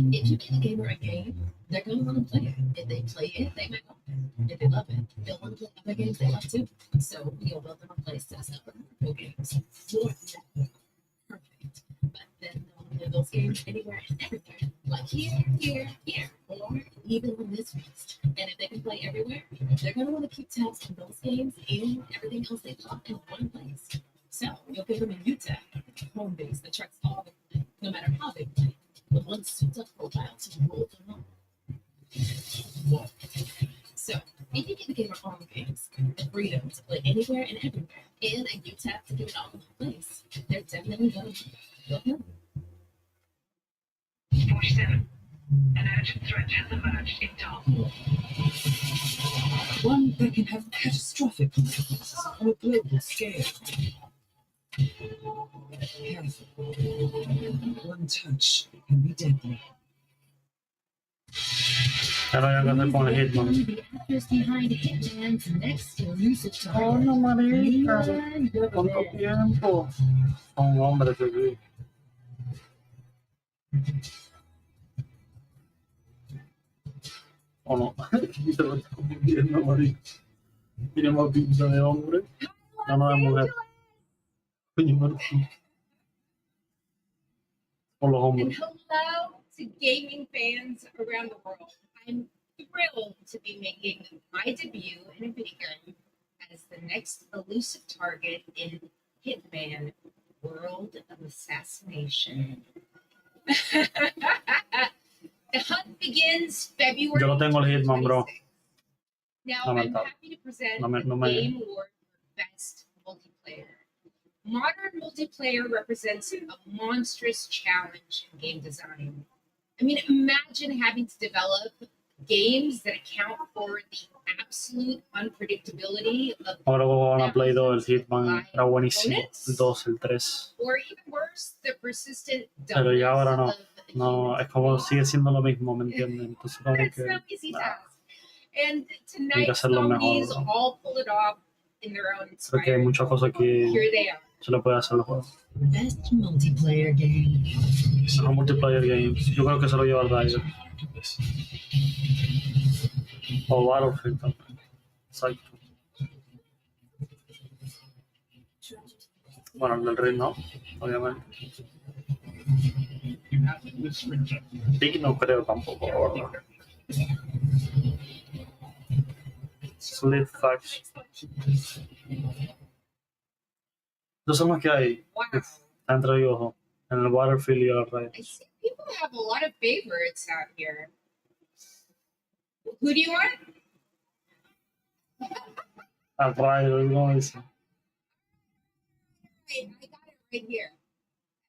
If you get a gamer a game, they're going to want to play it. If they play it, they might love it. If they love it, they'll want to play other games they love too. So you'll build them a place to sell more games for them. Perfect. But then they'll play those games anywhere and everywhere. Like here, or even on this list. And if they can play everywhere, they're going to want to keep tabs on those games and everything else they love in one place. So you'll give them a new tab, home base that tracks all the play, no matter how they play. With one souped-up profile to rule them all. So, if you give the gamer all games, the freedom to play anywhere and everywhere, and a new tab to give it all in one place, 7 go. Don't know. 47. An urgent threat has emerged in Tom. One that can have catastrophic consequences on a global scale. Careful. One touch can be deadly. Ahora ya que hacer con el Hitman. The actress behind Hitman's next elusive target. Oh, no, marica. ¿Cuánto tiempo? Son hombres aquí. ¿O no? Se lo está convirtiendo, marica. Tiene más pinta de hombre. No de mujer. Coño, marica. Por los And hombres. hello to gaming fans around the world. I'm thrilled to be making my debut in a video game as the next elusive target in Hitman World of Assassination. The hunt begins February. Yo no tengo el Hitman, bro. Now, I'm Lamentable. happy to present No me- the Game Award for Best Multiplayer. Modern multiplayer represents a monstrous challenge in game design. I mean, imagine having to develop games that account for the absolute unpredictability of, Ahora como van a Play 2, el Hitman era buenísimo. El 2, el 3. or even worse, the persistent Pero ya dumbness ahora no. of No, es como sigue siendo lo mismo, ¿me entiendes? Entonces como It's que no easy task. And hay que tonight's hacerlo mejor, nominees bro. all pull it off in their own Creo que hay inspired muchas cosas que Here they are. se le puede hacer al juego. Best multiplayer game. Los multiplayer games. Yo creo que se lo lleva el Rider. O Battlefield también. Exacto. Bueno, el del Ring no, obviamente. Big no creo tampoco, la verdad. Slit Faction. Esos son los que hay. Está entre ellos, en el Battlefield y el Rider. I see people have a lot of favorites out here. Who do you want? Al Rider, ¿cómo dice? I got it right here.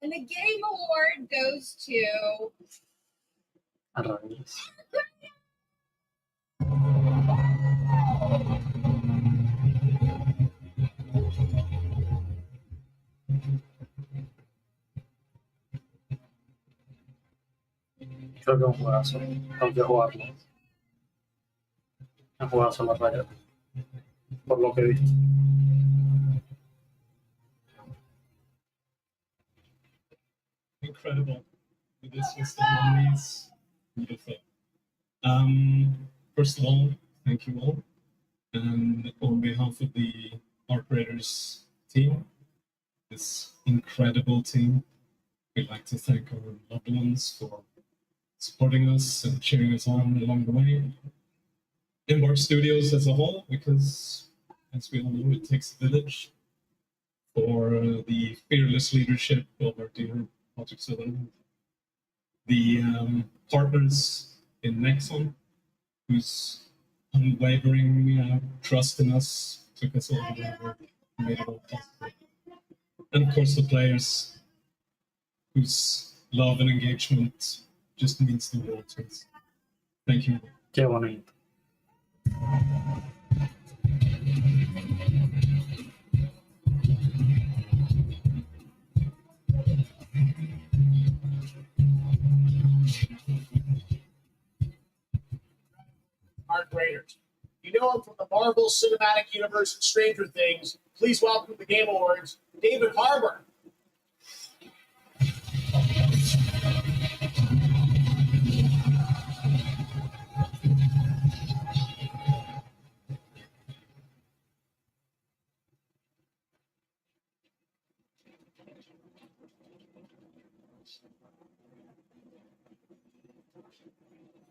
And the Game Award goes to Al Rider. Creo que es un juegazo. Tengo que jugarlo. Un juegazo la Rider. Por lo que he visto. Incredible. This was the nominees. Beautiful. First of all, thank you all. And on behalf of the art creators team, this incredible team, we'd like to thank our loved ones for supporting us and cheering us on along the way. Embark Studios as a whole, because as we all know, it takes a village for the fearless leadership of our dear Project Southern. The partners in Nexon, whose unwavering trust in us took us all the way over and made it all possible. And of course, the players, whose love and engagement just means the world to us. Thank you. Qué bonito. Art graders. You know him from the Marvel Cinematic Universe and Stranger Things. Please welcome to the Game Awards, David Harbour.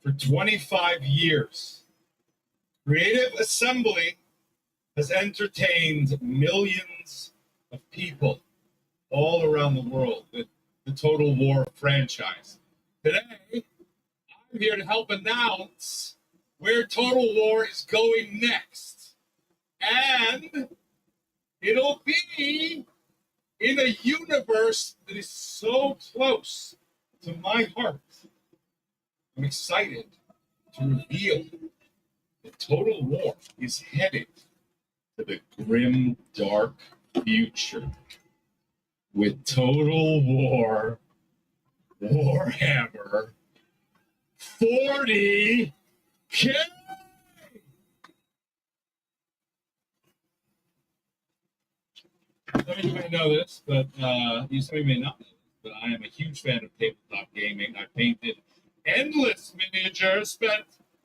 For 25 years, Creative Assembly has entertained millions of people all around the world with the Total War franchise. Today, I'm here to help announce where Total War is going next. And it'll be In a universe that is so close to my heart, I'm excited to reveal that Total War is headed to the grim, dark future with Total War Warhammer 40K. Some of you may know this, but some of you may not know this, but I am a huge fan of tabletop gaming. I painted endless miniatures, spent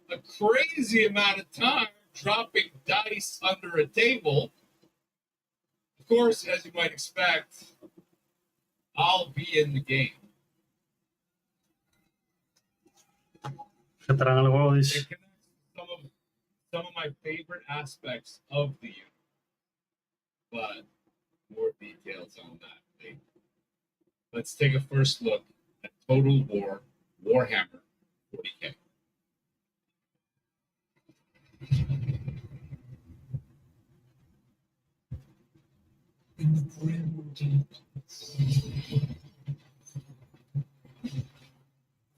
a crazy amount of time dropping dice under a table. Of course, as you might expect, I'll be in the game. Se traen el juego, dice. It connects some of my favorite aspects of the universe, but more details on that later. Let's take a first look at Total War Warhammer 40K. In the grim darkness,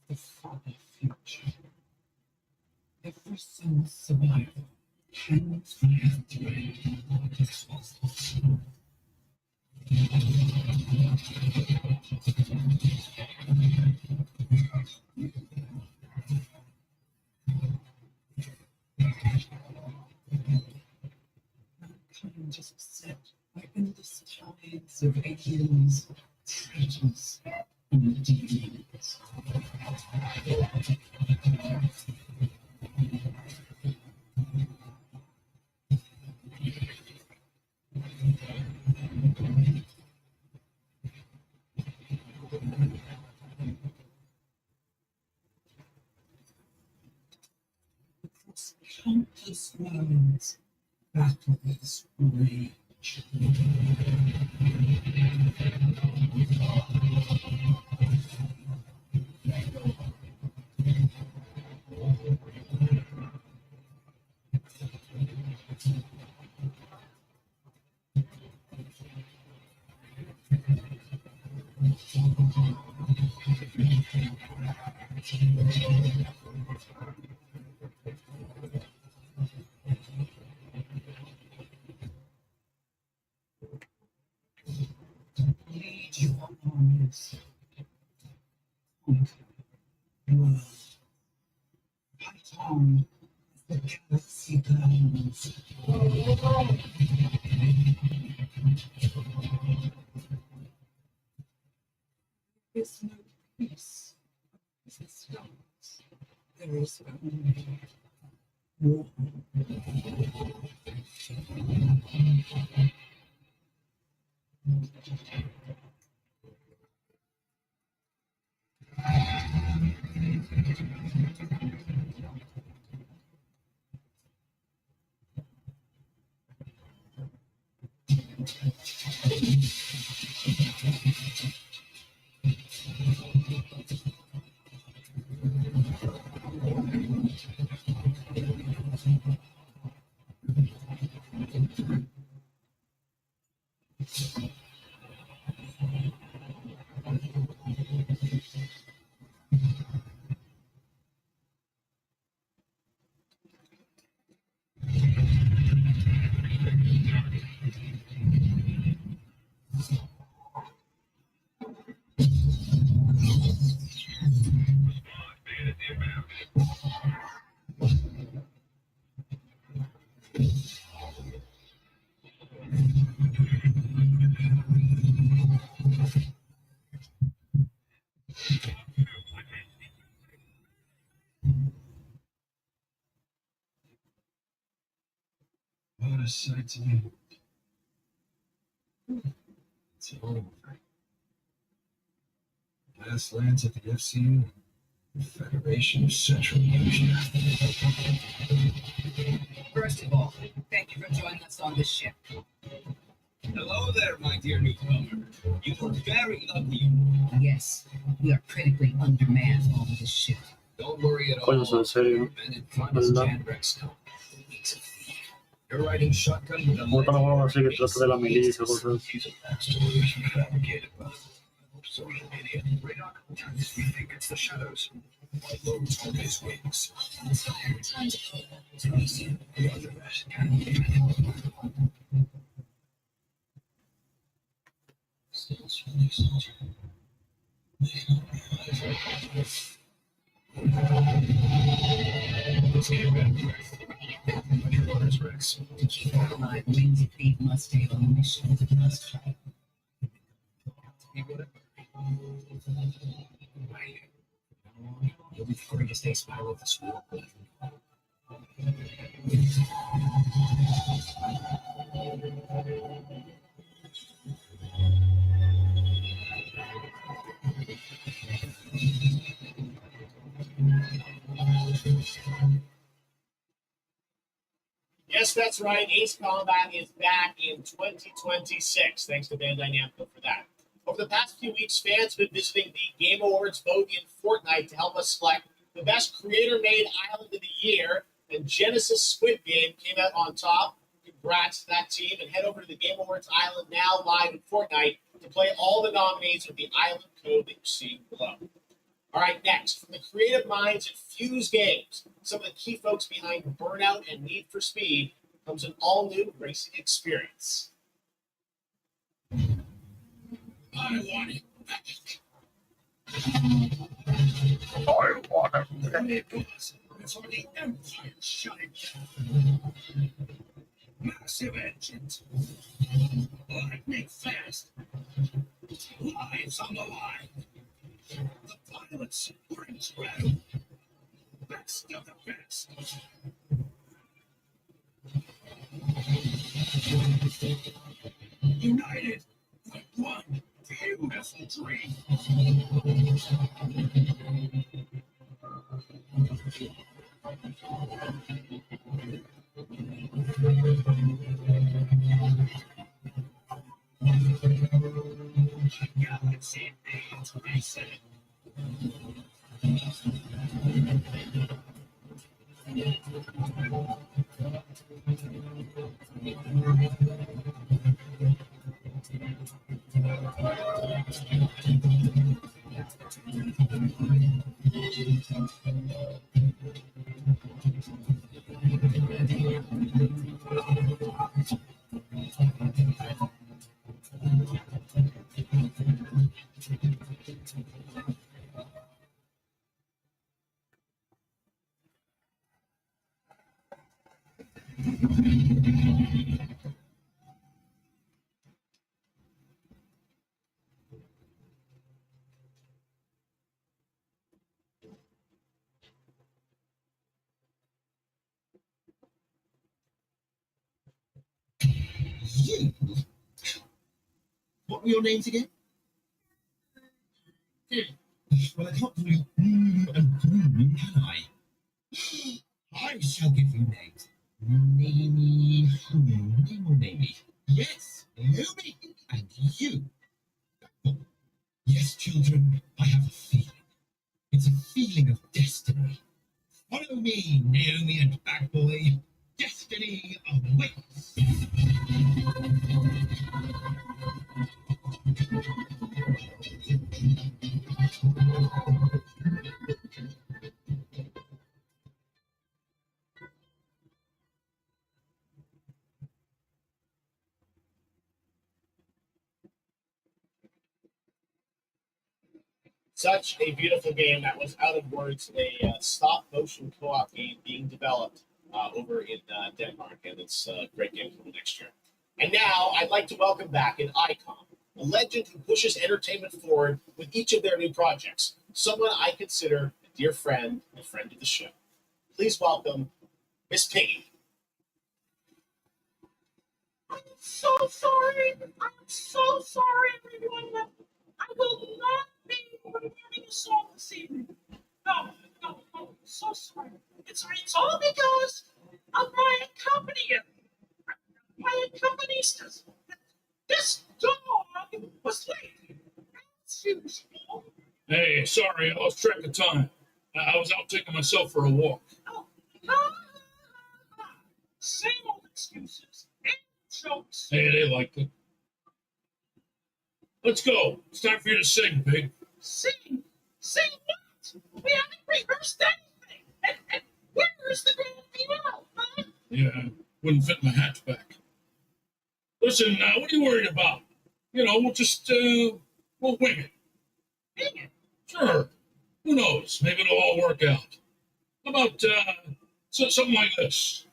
the far future, every single survivor hangs by a thread of exhaustion. Mankind is upset by endless tides of aliens, traitors, and demons. Across countless worlds, battles rage. Lead your armies. Conquer the world. Fight on as the galaxy burns. There is no peace resistance. There is only war. What a sight to behold. It's over. Last lands at the FCU, the Federation of Central Asia. First of all, thank you for joining us on this ship. Hello there, my dear newcomer. You are very lucky. Yes, we are critically undermanned on this ship. Don't worry at all. Coño, en serio. Men in front ¿Verdad? Jan Rex come. You're riding shotgun with a Me gustan los juegos así que trata de la milicia, cosas así. piece of backstory fabricated by social media. Radar contacts, we think it's the shadows. My loads on his wings. Time to kill. Roger Let's get back. Your orders, Rex. To keep her alive means a thief must stay on a mission. Must fight. You'll be the greatest ace pilot this world will ever know. Yes, that's right. Ace Combat is back in 2026. Thanks to Bandai Namco for that. Over the past few weeks, fans have been visiting the Game Awards voting in Fortnite to help us select the best creator-made island of the year. And Genesis Squid Game came out on top. Congrats to that team. And head over to the Game Awards Island now live in Fortnite to play all the nominees with the island code that you're seeing below. All right, next, from the creative minds at Fuse Games, some of the key folks behind Burnout and Need for Speed, comes an all-new racing experience. I want it back. I want it back. It's on the Empire shutting down. Massive engines. Lightning fast. Lives on the line. The pilots brings rattle. Best of the best. United like one beautiful dream. Galaxy needs racing. You? What were your names again? Well, I can't call you and can I? I shall give you names. Namey, name or namey? Yes, Naomi, and you. Yes, children, I have a feeling. It's a feeling of destiny. Follow me, Naomi and Backboy. Destiny awaits. Such a beautiful game that was out of words, a stop-motion co-op game being developed over in Denmark, and it's a great game for next year. And now I'd like to welcome back an icon, a legend who pushes entertainment forward with each of their new projects, someone I consider a dear friend and a friend of the show. Please welcome Miss Piggy. I'm so sorry. I'm so sorry, everyone. I will not be learning a song this evening. No, I'm so sorry. It's all because of my accompanist. My accompanist. This dog was late. As usual. Hey, sorry, I lost track of time. I was out taking myself for a walk. Same old excuses and jokes. Hey, they liked it. Let's go. It's time for you to sing, pig. Sing? Sing what? We haven't rehearsed anything. And where's the grand finale, huh? Yeah, wouldn't fit my hat back. Listen, what are you worried about? You know, we'll wing it. Wing it? Sure. Who knows? Maybe it'll all work out. How about, something like this?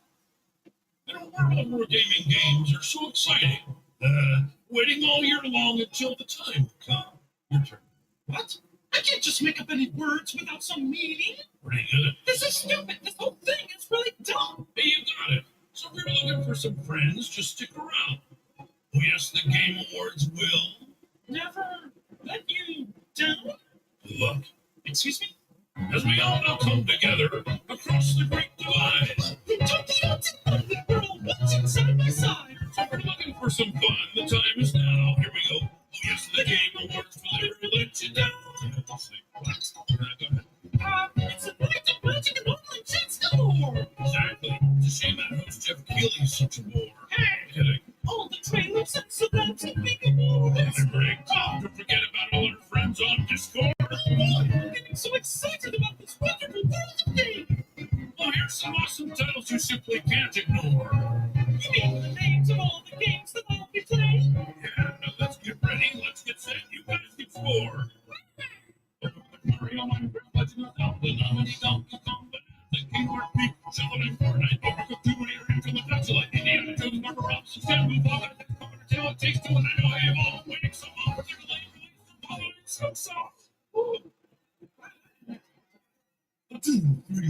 In a world where gaming games are so exciting, waiting all year long until the time will come. Your turn. What? I can't just make up any words without some meaning. Pretty good. This is stupid. This whole thing is really dumb. Hey, you got it. So if you're looking for some friends, just stick around. Oh, yes, the Game Awards will never let you down. Look, Excuse me? as we all now come together across the great divide. We're all watching side by side. So if you're looking for some fun, the time is now. Here we go. Oh, yes, the Game Awards will never let you down. It's a night of magic and online chats galore. Exactly. It's a shame that host Jeff Keighley's such a bore. Hey, Kidding. all the trailers and celebrity big awards. They're great. Don't forget about all our friends on Discord. Oh boy, I'm getting so excited about this wonderful world of games. Well, here's some awesome titles you simply can't ignore. You mean the names of all the games that I'll be playing? Yeah, now let's get ready. Let's get set. You guys can score. Mario, Minecraft, Legend of Zelda, Nominee, Donkey Kong, Banana, Kingdom Peak, Zelda, Fortnite, Overcooked 2, Here Come the Godzilla, Indiana Jones, Marvel Robinson, Samuel Ball, Tell It Takes Two, and I know I have all waiting so long for their late so soft.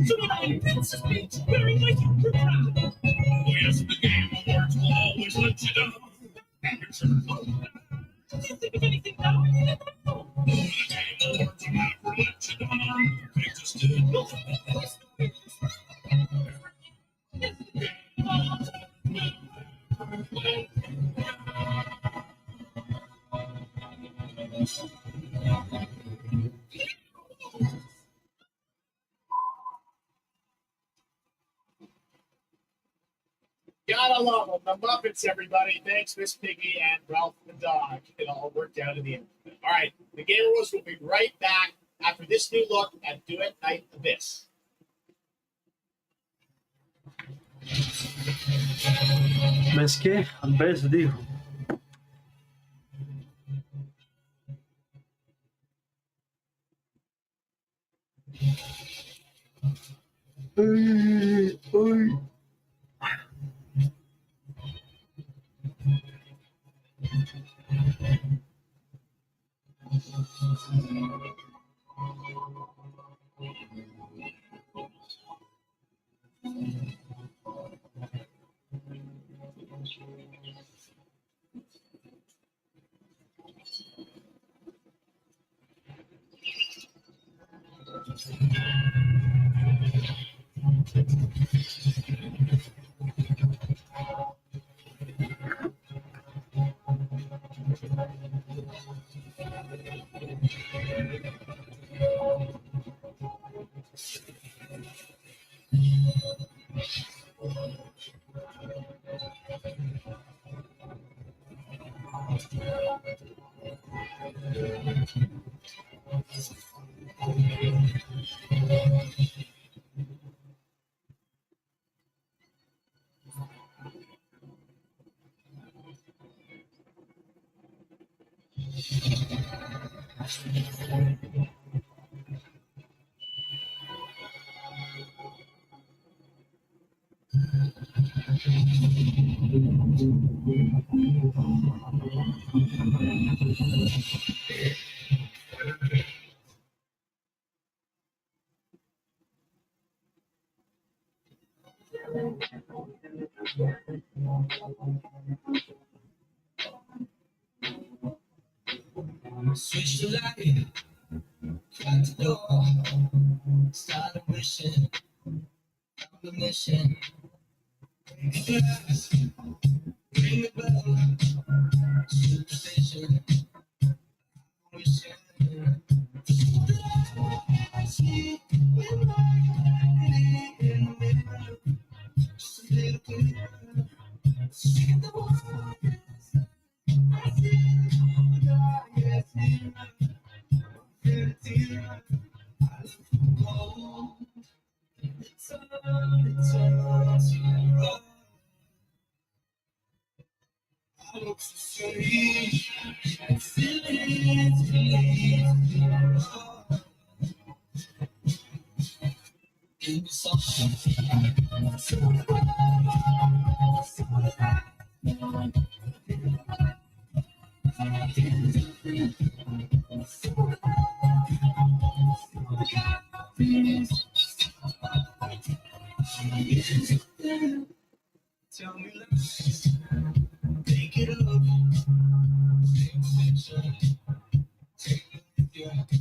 So I'm Princess Peach wearing my super crown. Oh, yes, the Game Awards will always let you down. Your turn. Can't think of anything now. I need to know. Oh, the Game Awards will never let you down. They just did. Gotta love them. The Muppets, everybody. Thanks, Miss Piggy and Ralph the dog. It all worked out in the end. All right, the Game Awards will be right back after this new look at Duet Night Abyss. ¿Ves qué? Ves, dijo. Ay, ay. Switch the light, crack the door, start a mission, found a mission. Break the glass, ring the bell, superstition, wishing. See when I'm in the mirror, just a little clearer. Tell me lies, make it up, take a picture, take a picture.